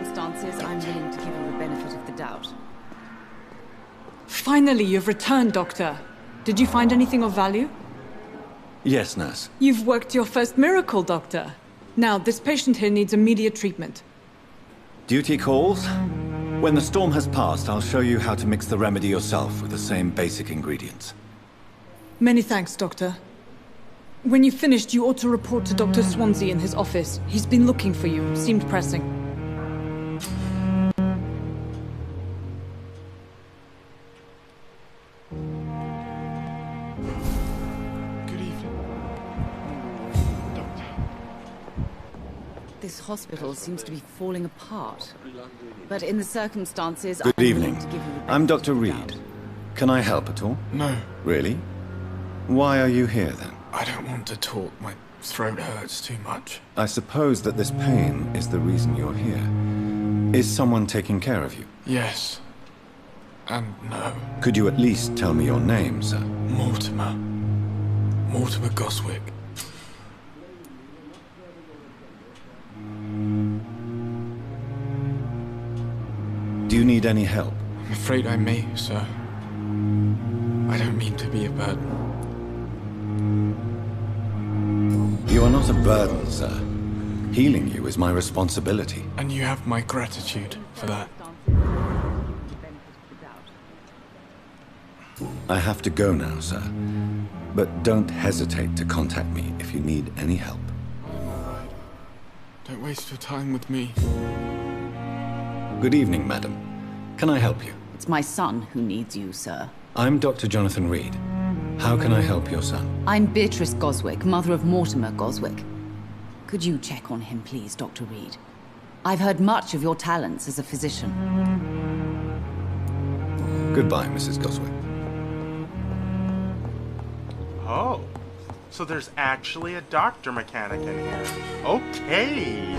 circumstances, I'm willing to give you the benefit of the doubt. Finally, you've returned, Doctor. Did you find anything of value? Yes, nurse. You've worked your first miracle, Doctor. Now, this patient here needs immediate treatment. Duty calls. When the storm has passed, I'll show you how to mix the remedy yourself with the same basic ingredients. Many thanks, Doctor. When you've finished, you ought to report to Dr. Swansea in his office. He's been looking for you. Seemed pressing. Good evening. Doctor. This hospital seems to be falling apart. But in the circumstances, Good I'm evening. willing to give you the I'm benefit Dr. of the Reed. doubt. Can I help at all? No. Really? Why are you here, then? I don't want to talk. My throat hurts too much. I suppose that this pain is the reason you're here. Is someone taking care of you? Yes. And no. Could you at least tell me your name, sir? Mortimer. Mortimer Goswick. Do you need any help? I'm afraid I may, sir. I don't mean to be a burden. You are not a burden, sir. Healing you is my responsibility. And you have my gratitude for that. I have to go now, sir. But don't hesitate to contact me if you need any help. I'm alright. Don't waste your time with me. Good evening, madam. Can I help you? It's my son who needs you, sir. I'm Dr. Jonathan Reed. How can I help your son? I'm Beatrice Goswick, mother of Mortimer Goswick. Could you check on him, please, Dr. Reed? I've heard much of your talents as a physician. Goodbye, Mrs. Goswick. Oh, so there's actually a doctor mechanic in here. Okay.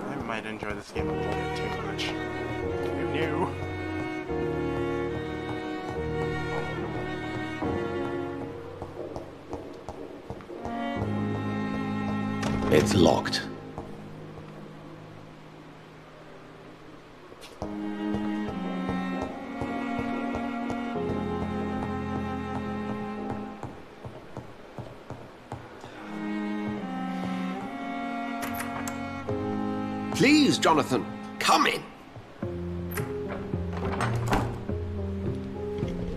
I might enjoy this game a little bit too much. Who knew? It's locked. Please, Jonathan, come in.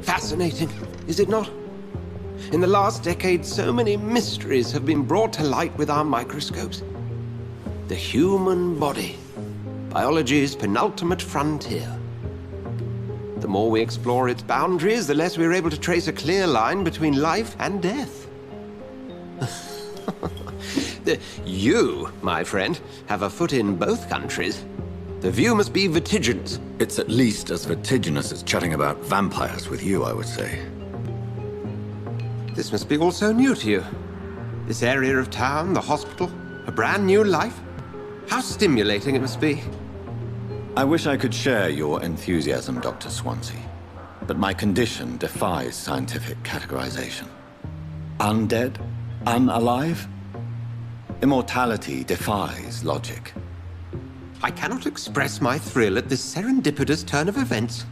Fascinating, is it not? In the last decade, so many mysteries have been brought to light with our microscopes. The human body, biology's penultimate frontier. The more we explore its boundaries, the less we're able to trace a clear line between life and death. You, my friend, have a foot in both countries. The view must be vertiginous. It's at least as vertiginous as chatting about vampires with you, I would say. This must be all so new to you. This area of town, the hospital, a brand new life. How stimulating it must be. I wish I could share your enthusiasm, Dr. Swansea. But my condition defies scientific categorization. Undead? Unalive? Immortality defies logic. I cannot express my thrill at this serendipitous turn of events.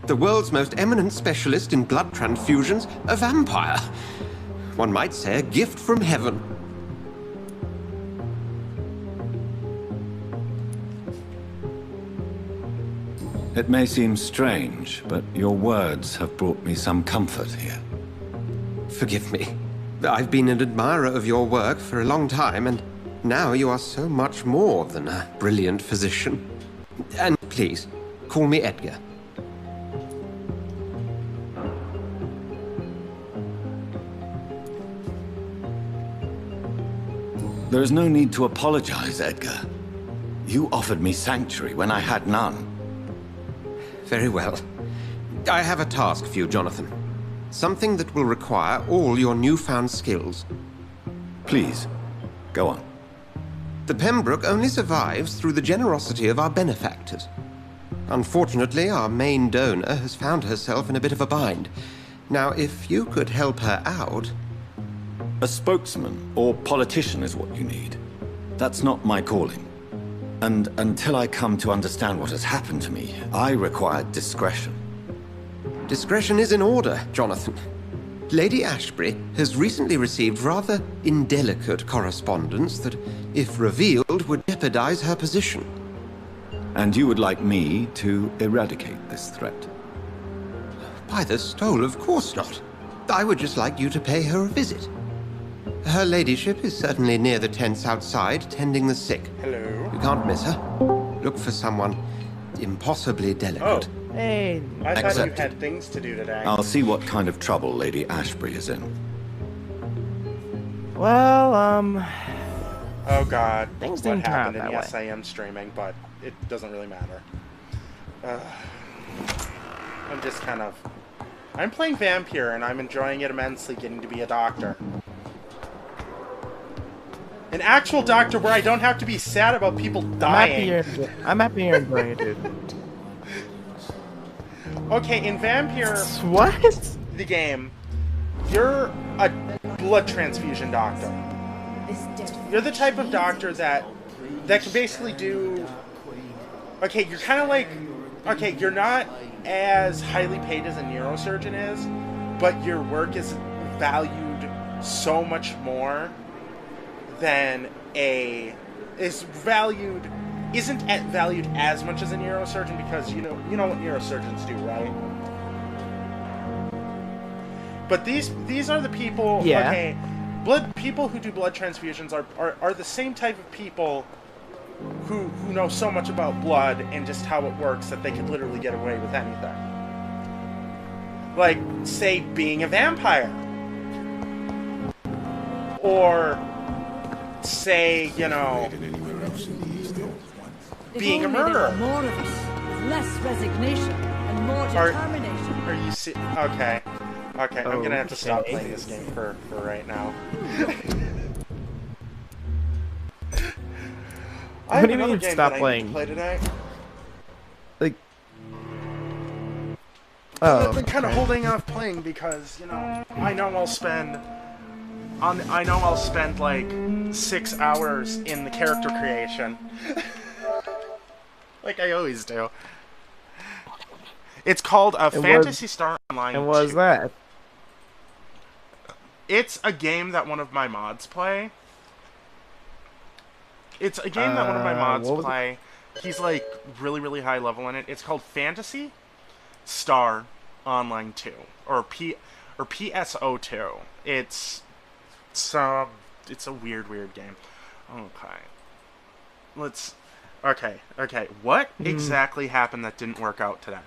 The world's most eminent specialist in blood transfusions, a vampire. One might say a gift from heaven. It may seem strange, but your words have brought me some comfort here. Forgive me. I've been an admirer of your work for a long time, and now you are so much more than a brilliant physician. And please, call me Edgar. There is no need to apologize, Edgar. You offered me sanctuary when I had none. Very well. I have a task for you, Jonathan. Something that will require all your newfound skills. Please, go on. The Pembroke only survives through the generosity of our benefactors. Unfortunately, our main donor has found herself in a bit of a bind. Now, if you could help her out... A spokesman or politician is what you need. That's not my calling. And until I come to understand what has happened to me, I require discretion. Discretion is in order, Jonathan. Lady Ashbury has recently received rather indelicate correspondence that, if revealed, would jeopardize her position. And you would like me to eradicate this threat? By the stole, of course not. I would just like you to pay her a visit. Her ladyship is certainly near the tents outside, tending the sick. Hello. You can't miss her. Look for someone impossibly delicate. Oh. Hey. I thought Accepted. you had things to do today. I'll see what kind of trouble Lady Ashbury is in. Well, Oh god. Things what didn't turn out happened? And that yes, way. I am streaming, but it doesn't really matter. I'm just kind of... I'm playing Vampyr, and I'm enjoying it immensely, getting to be a doctor. An actual doctor where I don't have to be sad about people dying. I'm happy you're enjoying it, dude. Okay, in Vampyr... What? The game, you're a blood transfusion doctor. You're the type of doctor that can basically do... Okay, you're kind of like... Okay, you're not as highly paid as a neurosurgeon is, but your work is valued so much more than isn't valued as much as a neurosurgeon, because you know what neurosurgeons do, right? But these are the people. Yeah. Okay, people who do blood transfusions are the same type of people who know so much about blood and just how it works that they could literally get away with anything. Like, say, being a vampire. Or, say, you know, being a murderer. There are more of us, with less resignation and more determination. Are you okay. Okay, I'm gonna have to stop playing this game for right now. I What have do you another mean game stop that I playing? need to play today. Like... I've been kind of holding off playing because, you know, I know I'll spend like 6 hours in the character creation. Like I always do. It's called Phantasy Star Online 2. And what is that? It's a game that one of my mods play. It's a game that one of my mods play. He's like really, really high level in it. It's called Phantasy Star Online 2 or pso2. It's a weird game. Okay. Okay. What exactly happened that didn't work out today?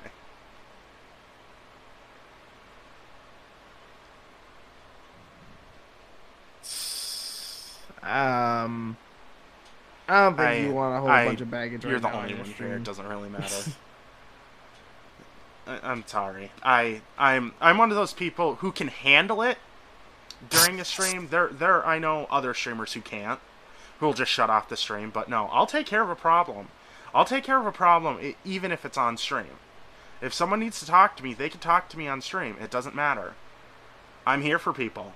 I don't think you want a whole bunch of baggage right now. You're the only one here. It doesn't really matter. I'm sorry. I'm one of those people who can handle it during a stream. I know other streamers who can't, who will just shut off the stream. But no, I'll take care of a problem. I'll take care of a problem even if it's on stream. If someone needs to talk to me, they can talk to me on stream. It doesn't matter. I'm here for people.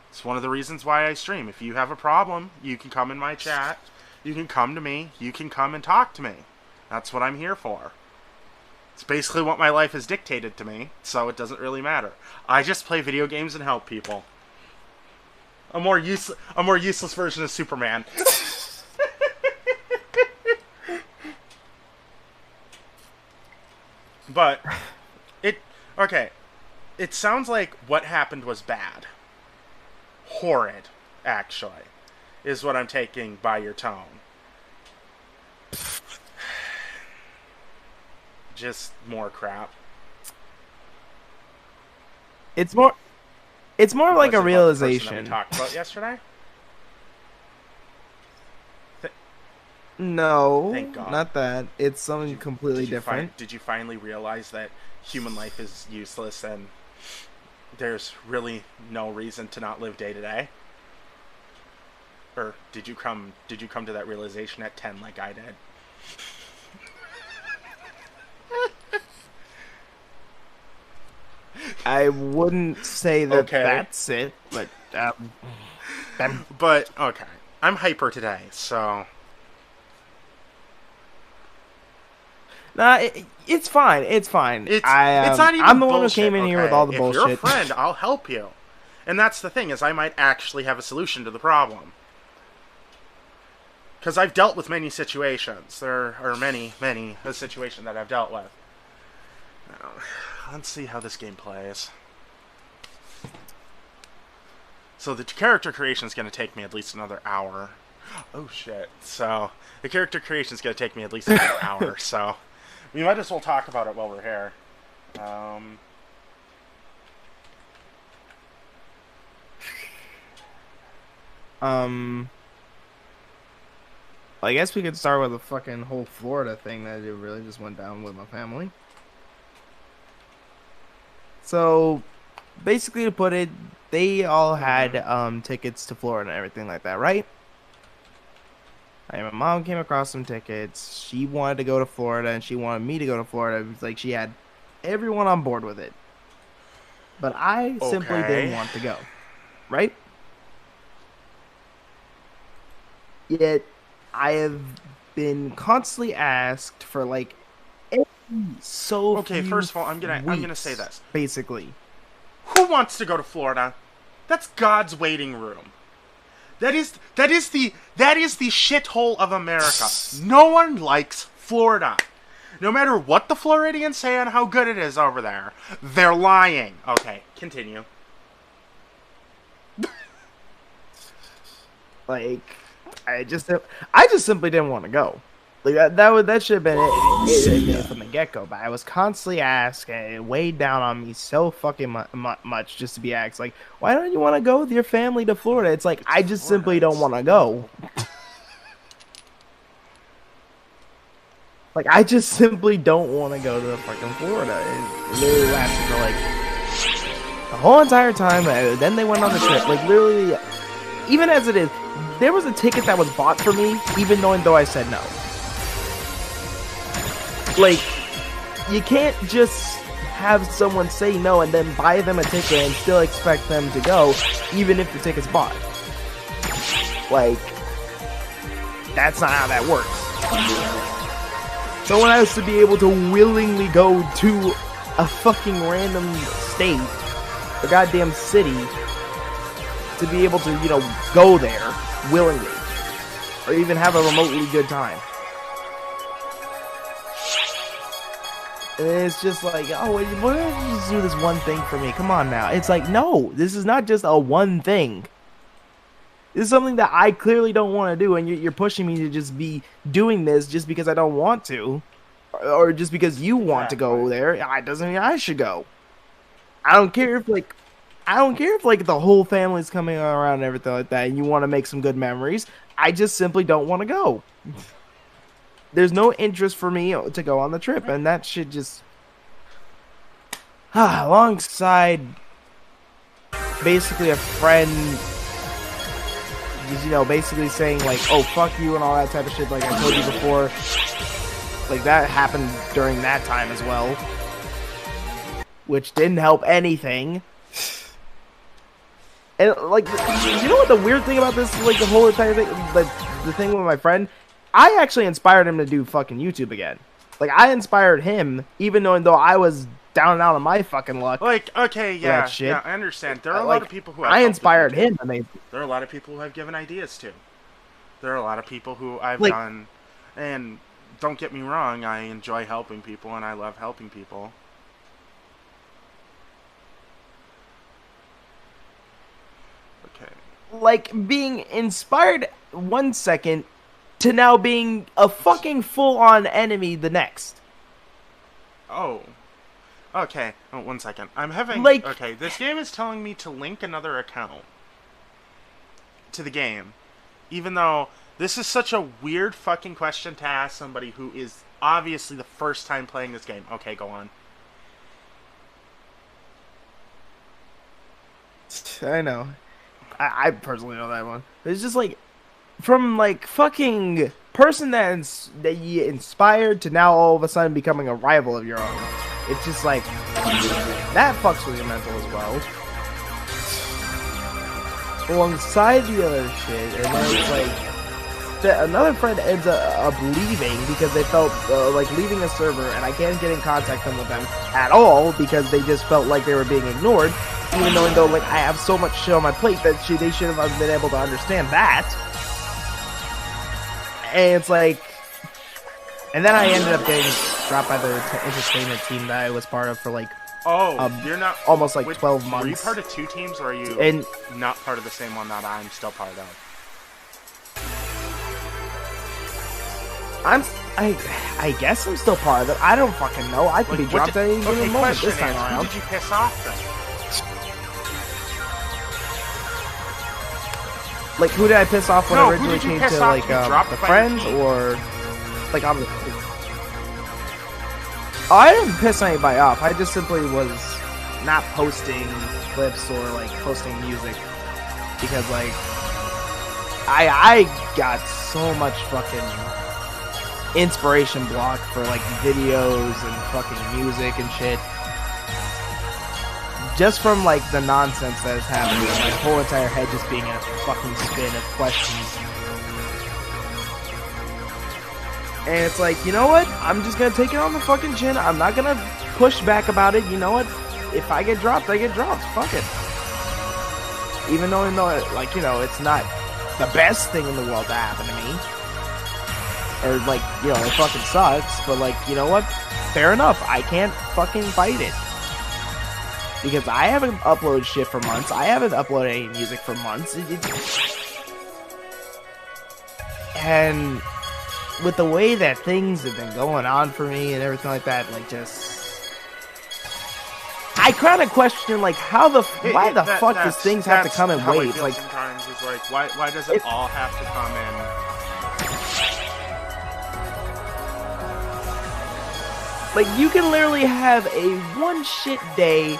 It's one of the reasons why I stream. If you have a problem, you can come in my chat. You can come to me. You can come and talk to me. That's what I'm here for. It's basically what my life has dictated to me, so it doesn't really matter. I just play video games and help people. A more useless version of Superman. But it sounds like what happened was bad. Horrid, actually, is what I'm taking by your tone. Just more crap. It's more like a realization. That we talked about yesterday? No, Thank God. not that. It's something completely different. Did you finally realize that human life is useless and there's really no reason to not live day to day? Or did you come to that realization at 10 like I did? I wouldn't say that that's it, but But okay, I'm hyper today, so. Nah, it's fine. It's fine. It's not even I'm the one who bullshit, came in here with all the if bullshit. If you're a friend, I'll help you. And that's the thing, is I might actually have a solution to the problem. Because I've dealt with many situations. There are many a situation that I've dealt with. Now, let's see how this game plays. So the character creation is going to take me at least another hour. Oh shit. So the character creation is going to take me at least another hour, so we might as well talk about it while we're here. I guess we could start with the fucking whole Florida thing that it really just went down with my family. So, basically to put it, they all had tickets to Florida and everything like that, right? And my mom came across some tickets. She wanted to go to Florida and she wanted me to go to Florida. It was like she had everyone on board with it. But I simply didn't want to go, right? Yet, I have been constantly asked for like okay, first of all, I'm gonna say this. Basically, who wants to go to Florida? That's God's waiting room. That is the shithole of America. No one likes Florida. No matter what the Floridians say on how good it is over there, they're lying. Okay, continue. Like, I just simply didn't want to go. Like that should have been it from the get-go. But I was constantly asked, and it weighed down on me so fucking much just to be asked, like, why don't you want to go with your family to Florida? It's like, I just simply don't want to go. Like, I just simply don't want to go to the fucking Florida. It literally lasted for like the whole entire time. Then they went on the trip. Like, literally, even as it is, there was a ticket that was bought for me, even though I said no. Like, you can't just have someone say no and then buy them a ticket and still expect them to go, even if the ticket's bought. Like, that's not how that works. Someone has to be able to willingly go to a fucking random state, a goddamn city, to be able to, you know, go there willingly, or even have a remotely good time. And it's just like, oh, why don't you just do this one thing for me? Come on now. It's like, no, this is not just a one thing. This is something that I clearly don't want to do, and you're pushing me to just be doing this just because I don't want to, or just because you want to go there. It doesn't mean I should go. I don't care if the whole family's coming around and everything like that, and you want to make some good memories. I just simply don't want to go. There's no interest for me to go on the trip, and that should just alongside basically a friend, just, you know, basically saying like, oh, fuck you and all that type of shit, like I told you before. Like, that happened during that time as well, which didn't help anything. And like, you know what the weird thing about this, like the whole entire thing, like the thing with my friend, I actually inspired him to do fucking YouTube again. Like, I inspired him, even though I was down and out on my fucking luck. Like, okay, yeah, I understand. There are a lot of people who I inspired him. There are a lot of people who I've given ideas to. There are a lot of people who I've done, and don't get me wrong, I enjoy helping people and I love helping people. Okay. Like, being inspired 1 second to now being a fucking full-on enemy the next. Oh. Okay. Oh, 1 second. I'm having... Like... Okay, this game is telling me to link another account to the game. Even though this is such a weird fucking question to ask somebody who is obviously the first time playing this game. Okay, go on. I know. I personally know that one. It's just like... From, like, fucking person that you inspired to now all of a sudden becoming a rival of your own. It's just like, that fucks with your mental as well. alongside the other shit, and then it's like another friend ends up leaving because they felt like leaving a server, and I can't get in contact with them at all because they just felt like they were being ignored, even though like I have so much shit on my plate that they should have been able to understand that. And it's like, and then I ended up getting dropped by the entertainment team that I was part of for like you're not almost like 12 months. Were you part of two teams, or are you not part of the same one that I'm still part of? I guess I'm still part of it. I don't fucking know. I could be dropped at any given moment this time around. Who did you piss off then? Like, who did I piss off when I originally came to like the friends, or like on the? Oh, I didn't piss anybody off. I just simply was not posting clips or like posting music because like I got so much fucking inspiration block for like videos and fucking music and shit just from like the nonsense that is happening. My whole entire head just being in a fucking spin of questions. And it's like, you know what? I'm just gonna take it on the fucking chin. I'm not gonna push back about it. You know what? If I get dropped, I get dropped. Fuck it. Even though, like, you know, it's not the best thing in the world to happen to me. Or, like, you know, it fucking sucks, but, like, you know what? Fair enough. I can't fucking fight it. Because I haven't uploaded shit for months. I haven't uploaded any music for months. And with the way that things have been going on for me and everything like that, like, just... I kind of question, like, why the fuck does things have to come in waves? Like, sometimes is like, why does it all have to come in? Like, you can literally have a one shit day.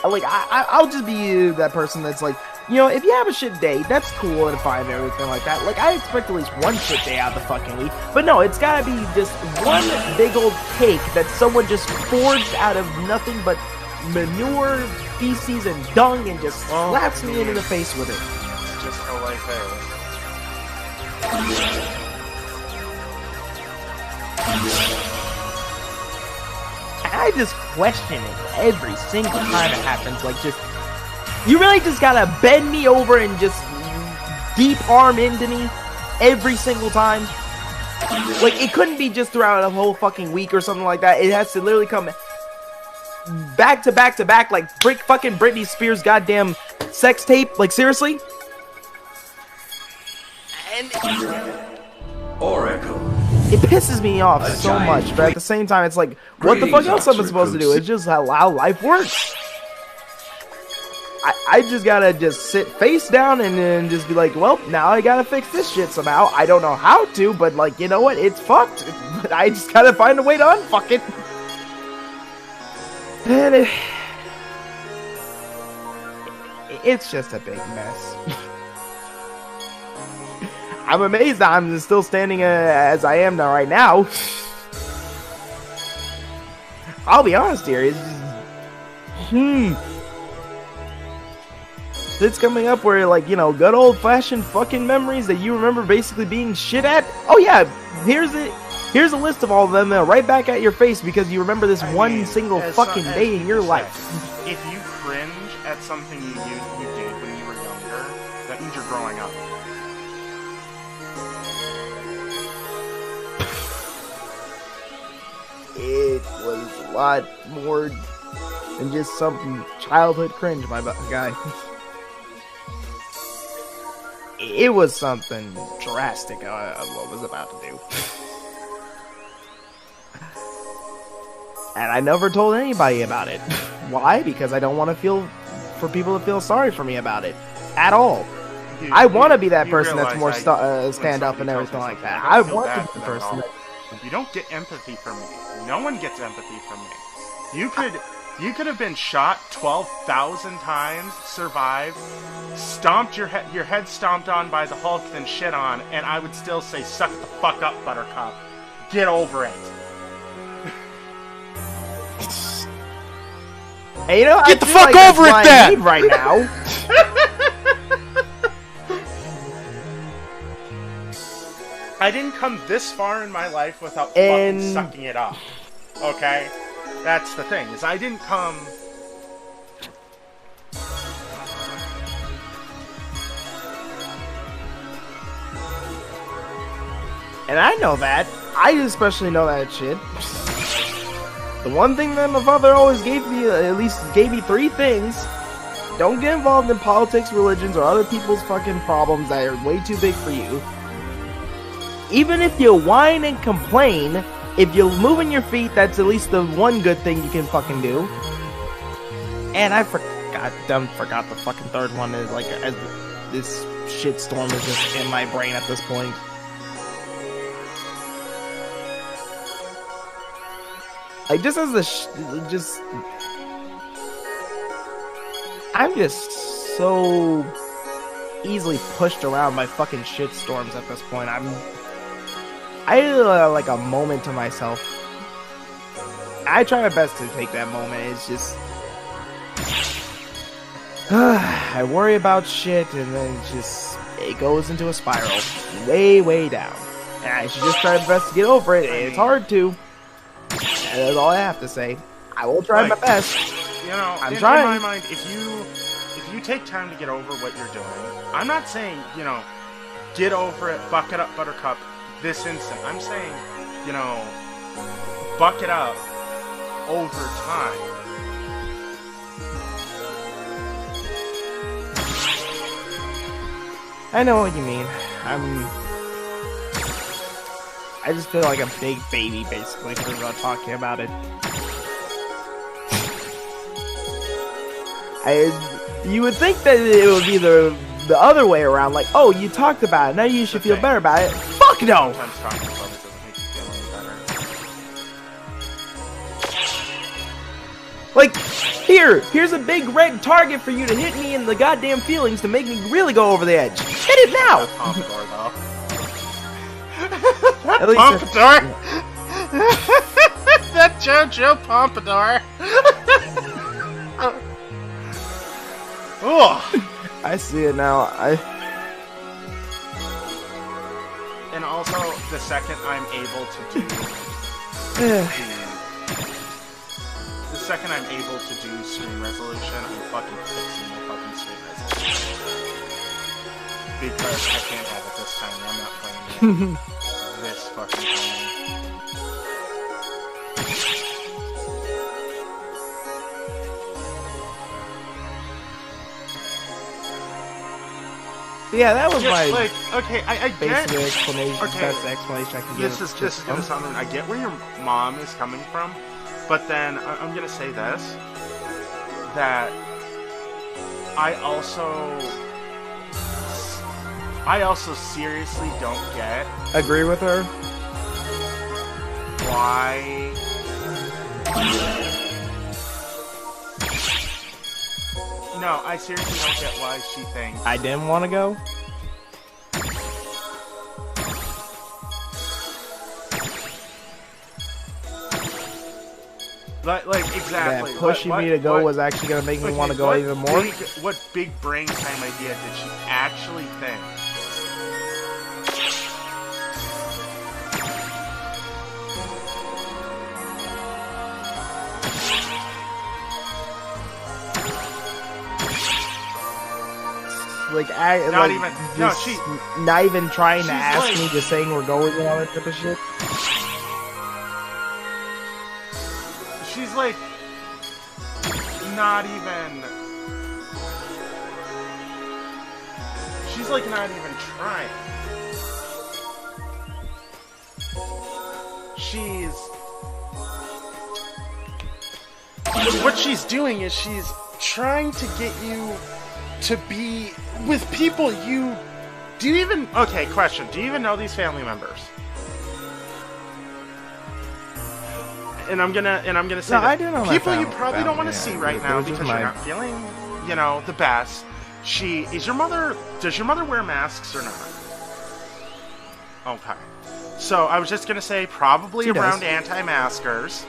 Like, I'll just be that person that's like, you know, if you have a shit day, that's cool and fine and everything like that. Like, I expect at least one shit day out of the fucking week. But no, it's gotta be just one big old cake that someone just forged out of nothing but manure, feces, and dung and just slaps me into the face with it. It's just how life is. I just question it every single time it happens. Like, just, you really just gotta bend me over and just deep arm into me every single time. Like, it couldn't be just throughout a whole fucking week or something like that. It has to literally come back to back to back, like fucking Britney Spears' goddamn sex tape. Like, seriously? And Oracle. It pisses me off so much, but at the same time, it's like, what the fuck else am I supposed to do? It's just how life works. I just gotta just sit face down and then just be like, well, now I gotta fix this shit somehow. I don't know how to, but like, you know what? It's fucked. But I just gotta find a way to unfuck it. And it's just a big mess. I'm amazed that I'm still standing as I am now right now. I'll be honest here. It's coming up where, like, you know, good old-fashioned fucking memories that you remember basically being shit at. Oh yeah, here's a list of all of them right back at your face because you remember this one single fucking day in your life. If you cringe at something you did when you were younger, that means you're growing up. It was a lot more than just some childhood cringe, my guy. It was something drastic I was about to do. And I never told anybody about it. Why? Because I don't want for people to feel sorry for me about it. At all. I want to be that person that's more stand up and everything like that. I want to be the person that... You don't get empathy from me. No one gets empathy from me. You could have been shot 12,000 times, survived, stomped your head stomped on by the Hulk, then shit on, and I would still say, suck the fuck up, Buttercup. Get over it. Hey, you know, get the fuck over it then! Right now. I didn't come this far in my life without And- fucking sucking it up. Okay? That's the thing, is I didn't come... And I know that. I especially know that shit. The one thing that my father always gave me, at least gave me 3 things. Don't get involved in politics, religions, or other people's fucking problems that are way too big for you. Even if you whine and complain, if you're moving your feet, that's at least the one good thing you can fucking do. And I forgot the fucking third one is like, this shitstorm is just in my brain at this point. Like, just as I'm just so easily pushed around by fucking shitstorms at this point. I like a moment to myself. I try my best to take that moment. It's just I worry about shit, and then it goes into a spiral, way down. And I should just try my best to get over it. It's hard to. And that's all I have to say. I will try my best. You know, I'm in trying. my mind, if you take time to get over what you're doing, I'm not saying, you know, get over it, buck it up, Buttercup, this instant. I'm saying, you know, buck it up over time. I know what you mean. I just feel like a big baby, basically, for talking about it. You would think that it would be the other way around, like, oh, you talked about it, now you should feel better about it. Fuck no! Sometimes talking about it doesn't make you feel any better. Like, here's a big red target for you to hit me in the goddamn feelings to make me really go over the edge. Hit it now! Pompadour, though. At least Pompadour! That JoJo Pompadour! Oh! I see it now. And also, the second I'm able to do the second I'm able to do screen resolution, I'm fucking fixing my fucking screen resolution. Because I can't have it this time. I'm not playing it this fucking time. Yeah, that was my like, okay, I get basic explanation. Okay, Best explanation I can give. This is gonna sound. I get where your mom is coming from, but then I'm gonna say this: that I also seriously don't get. Agree with her. Why? No, I seriously don't get why she thinks I didn't want to go. Like exactly. That pushing me to go was actually going to make me want to go even more. What big brain time idea did she actually think? Not even trying to ask like, me, just saying we're going and all that type of shit. She's like, not even. She's like not even trying. What she's doing is she's trying to get you to be with people you... Do you even... Okay, question. Do you even know these family members? And I'm gonna say no, that I do know people my you probably don't want to see right now because you're not feeling, you know, the best. Does your mother wear masks or not? Okay. So I was just gonna say probably She around does. anti-maskers.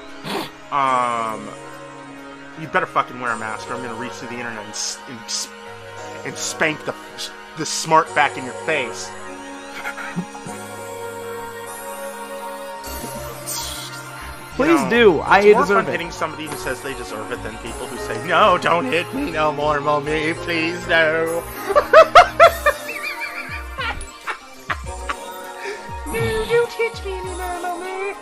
You better fucking wear a mask or I'm gonna reach through the internet and spank the smart back in your face. Please do. I it's more deserve fun it. hitting somebody who says they deserve it than people who say, no, don't hit me no more, mommy, please, no. No, don't hit me anymore, mommy.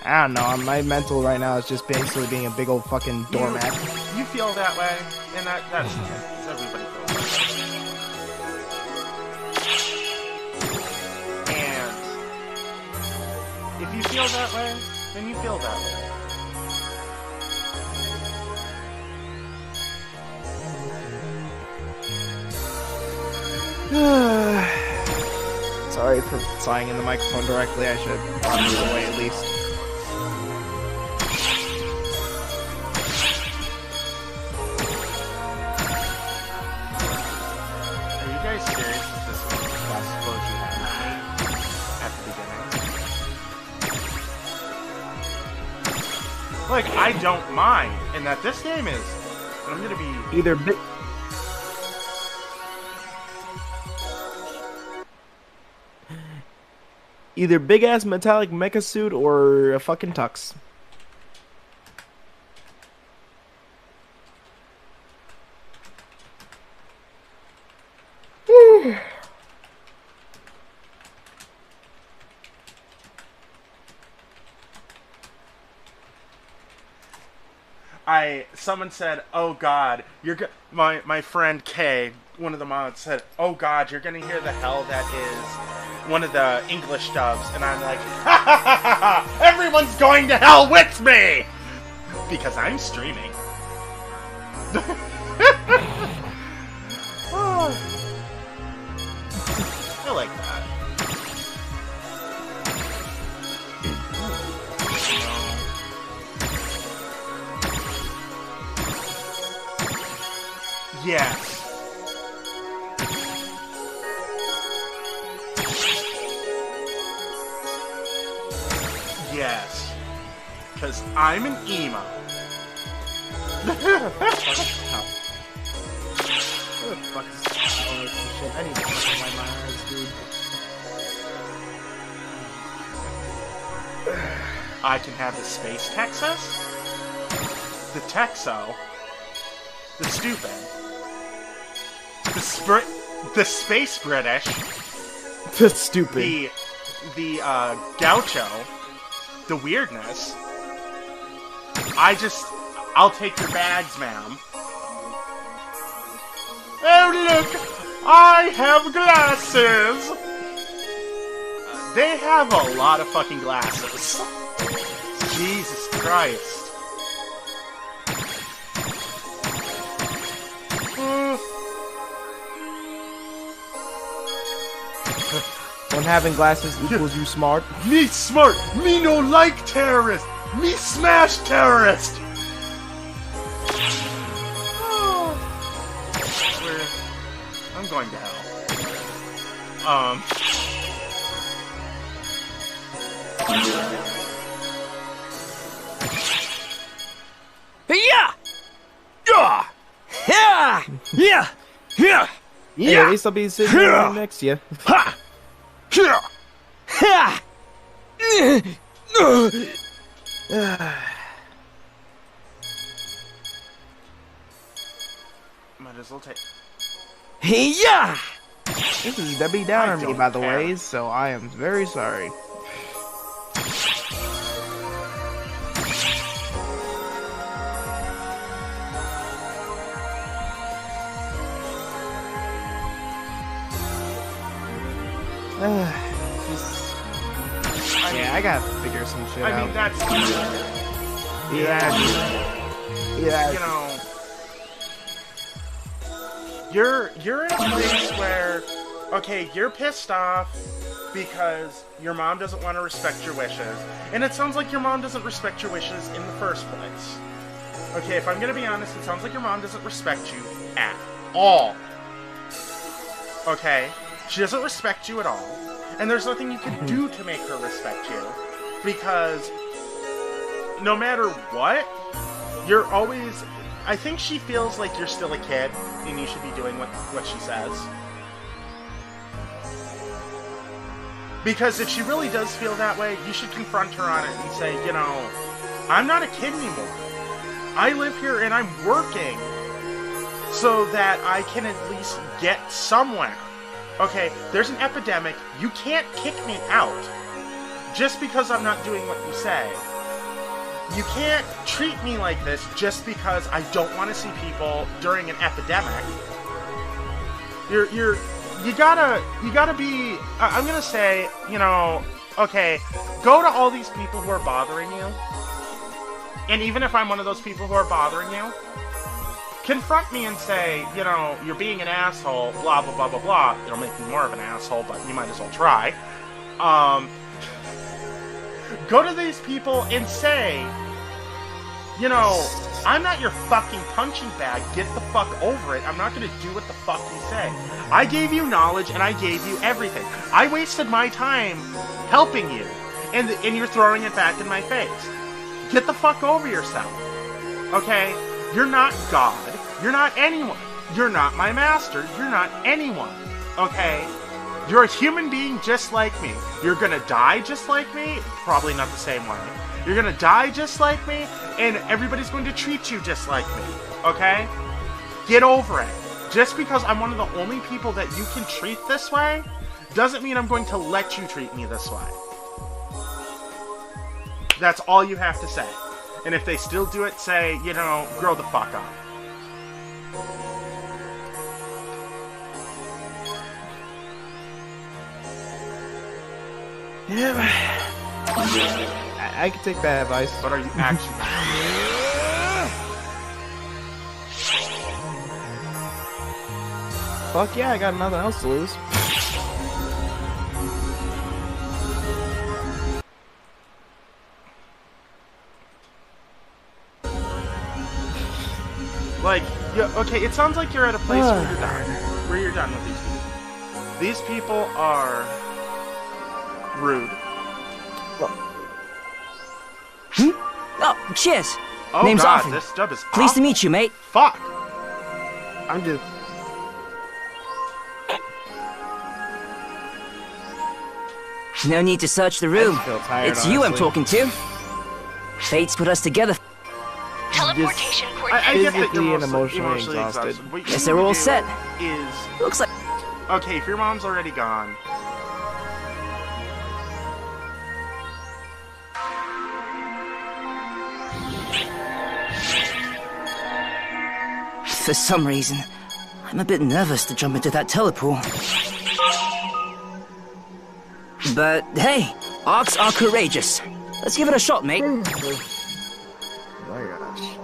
I don't know. My mental right now is just basically being a big old fucking doormat. You feel that way, and that's everybody feels that way. And if you feel that way, then you feel that way. Sorry for sighing in the microphone directly. I should move away at least. Are you guys serious that this was the best quote you had with me at the beginning? Like, I don't mind, and that this game is, I'm gonna be either either big ass metallic mecha suit or a fucking tux. Someone said, "Oh God, my friend Kay, one of the mods said, "Oh God, you're gonna hear the hell that is one of the English dubs," and I'm like, "Ha ha ha ha ha! Everyone's going to hell with me because I'm streaming." Oh. I like that. Yes. Yes. Because I'm an emo. What the fuck is all this shit? I need to fucking wipe my eyes, dude. I can have the space Texas, the Texo, the stupid, the space British, the stupid, the gaucho, the weirdness. I'll take your bags, ma'am. Oh look, I have glasses. They have a lot of fucking glasses. Jesus Christ. When having glasses equals you smart. Me smart. Me no like terrorist. Me smash terrorist. I'm going to hell. Yeah. Yeah. Yeah. Yeah. Hey, at least I'll be sitting right next to you. Ha. Ha. Might as well take. Yeah. This is Debbie Downer me, by the way, so I am very sorry. Yeah, I gotta figure some shit out. I mean, that's... Yeah. You know... You're in a place where... Okay, you're pissed off because your mom doesn't want to respect your wishes. And it sounds like your mom doesn't respect your wishes in the first place. Okay, if I'm gonna be honest, it sounds like your mom doesn't respect you at all. Okay? She doesn't respect you at all. And there's nothing you can do to make her respect you. Because no matter what, you're always... I think she feels like you're still a kid and you should be doing what she says. Because if she really does feel that way, you should confront her on it and say, you know, I'm not a kid anymore. I live here and I'm working so that I can at least get somewhere. Okay, there's an epidemic. You can't kick me out just because I'm not doing what you say. You can't treat me like this just because I don't want to see people during an epidemic. You gotta be, I'm gonna say, you know, okay, go to all these people who are bothering you, and even if I'm one of those people who are bothering you, confront me and say, you know, you're being an asshole, blah, blah, blah, blah, blah. It'll make me more of an asshole, but you might as well try. Go to these people and say, you know, I'm not your fucking punching bag. Get the fuck over it. I'm not gonna do what the fuck you say. I gave you knowledge and I gave you everything. I wasted my time helping you, and you're throwing it back in my face. Get the fuck over yourself. Okay? You're not God. You're not anyone. You're not my master. You're not anyone. Okay? You're a human being just like me. You're gonna die just like me. Probably not the same way. You're gonna die just like me, and everybody's going to treat you just like me. Okay? Get over it. Just because I'm one of the only people that you can treat this way, doesn't mean I'm going to let you treat me this way. That's all you have to say. And if they still do it, say, you know, grow the fuck up. Yeah. I can take that advice. But are you actually... Fuck yeah, I got nothing else to lose. Like, yeah, okay, it sounds like you're at a place where you're done. Where you're done with these people. These people are... rude. Oh, cheers. Oh Name's God, Arthur. this dub is Pleased to meet you, mate. Fuck. I'm just... No need to search the room. Tired, it's you I'm honestly. talking to. Fate's put us together. Teleportation I get that you're physically and emotionally exhausted. What Guess you they're need all to do set. Is... Looks like... Okay, if your mom's already gone... For some reason, I'm a bit nervous to jump into that teleport. But hey, arcs are courageous. Let's give it a shot, mate. Oh my gosh.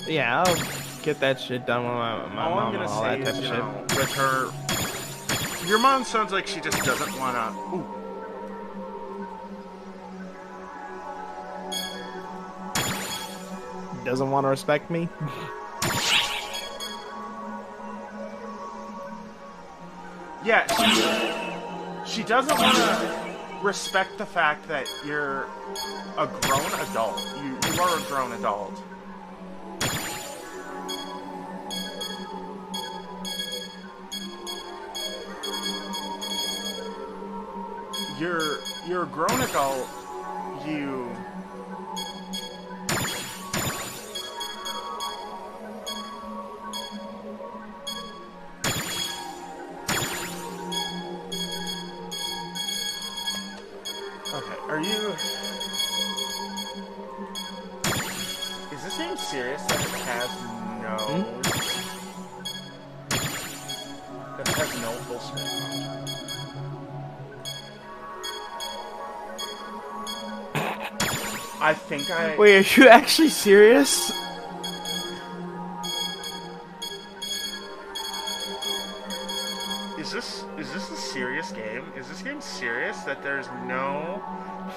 Yeah, I'll get that shit done with my all mom I'm and gonna all say that type is, of you shit. know, with her... Your mom sounds like she just doesn't wanna... Ooh. Doesn't want to respect me? Yeah, she doesn't want to respect the fact that you're a grown adult. You are a grown adult. You're a grown adult. You... Okay, are you... Is this game serious that it has no... That it has no full screen function? I think I... Wait, are you actually serious? Is this a serious game? Is this game serious that there's no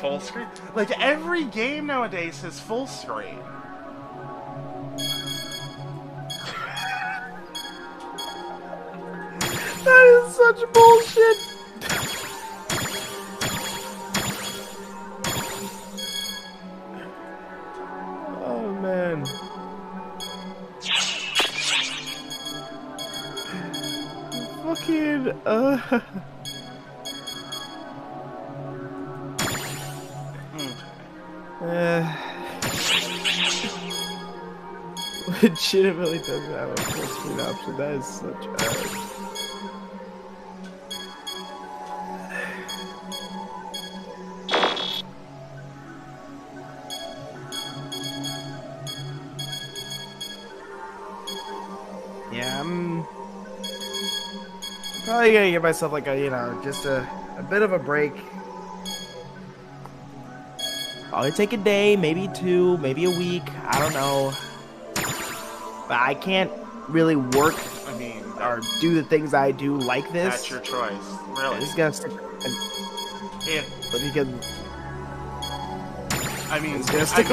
full screen? Like, every game nowadays has full screen. That is such bullshit. Oh man. Fucking legitimately doesn't have a full screen option. That is such ass. Yeah, I'm probably gonna give myself like a, you know, just a bit of a break. Probably take a day, maybe 2, maybe a week. I don't know. But I can't really work, or do the things I do like this. That's your choice, really. It's gonna stick. If But you can. I mean, It's gonna stick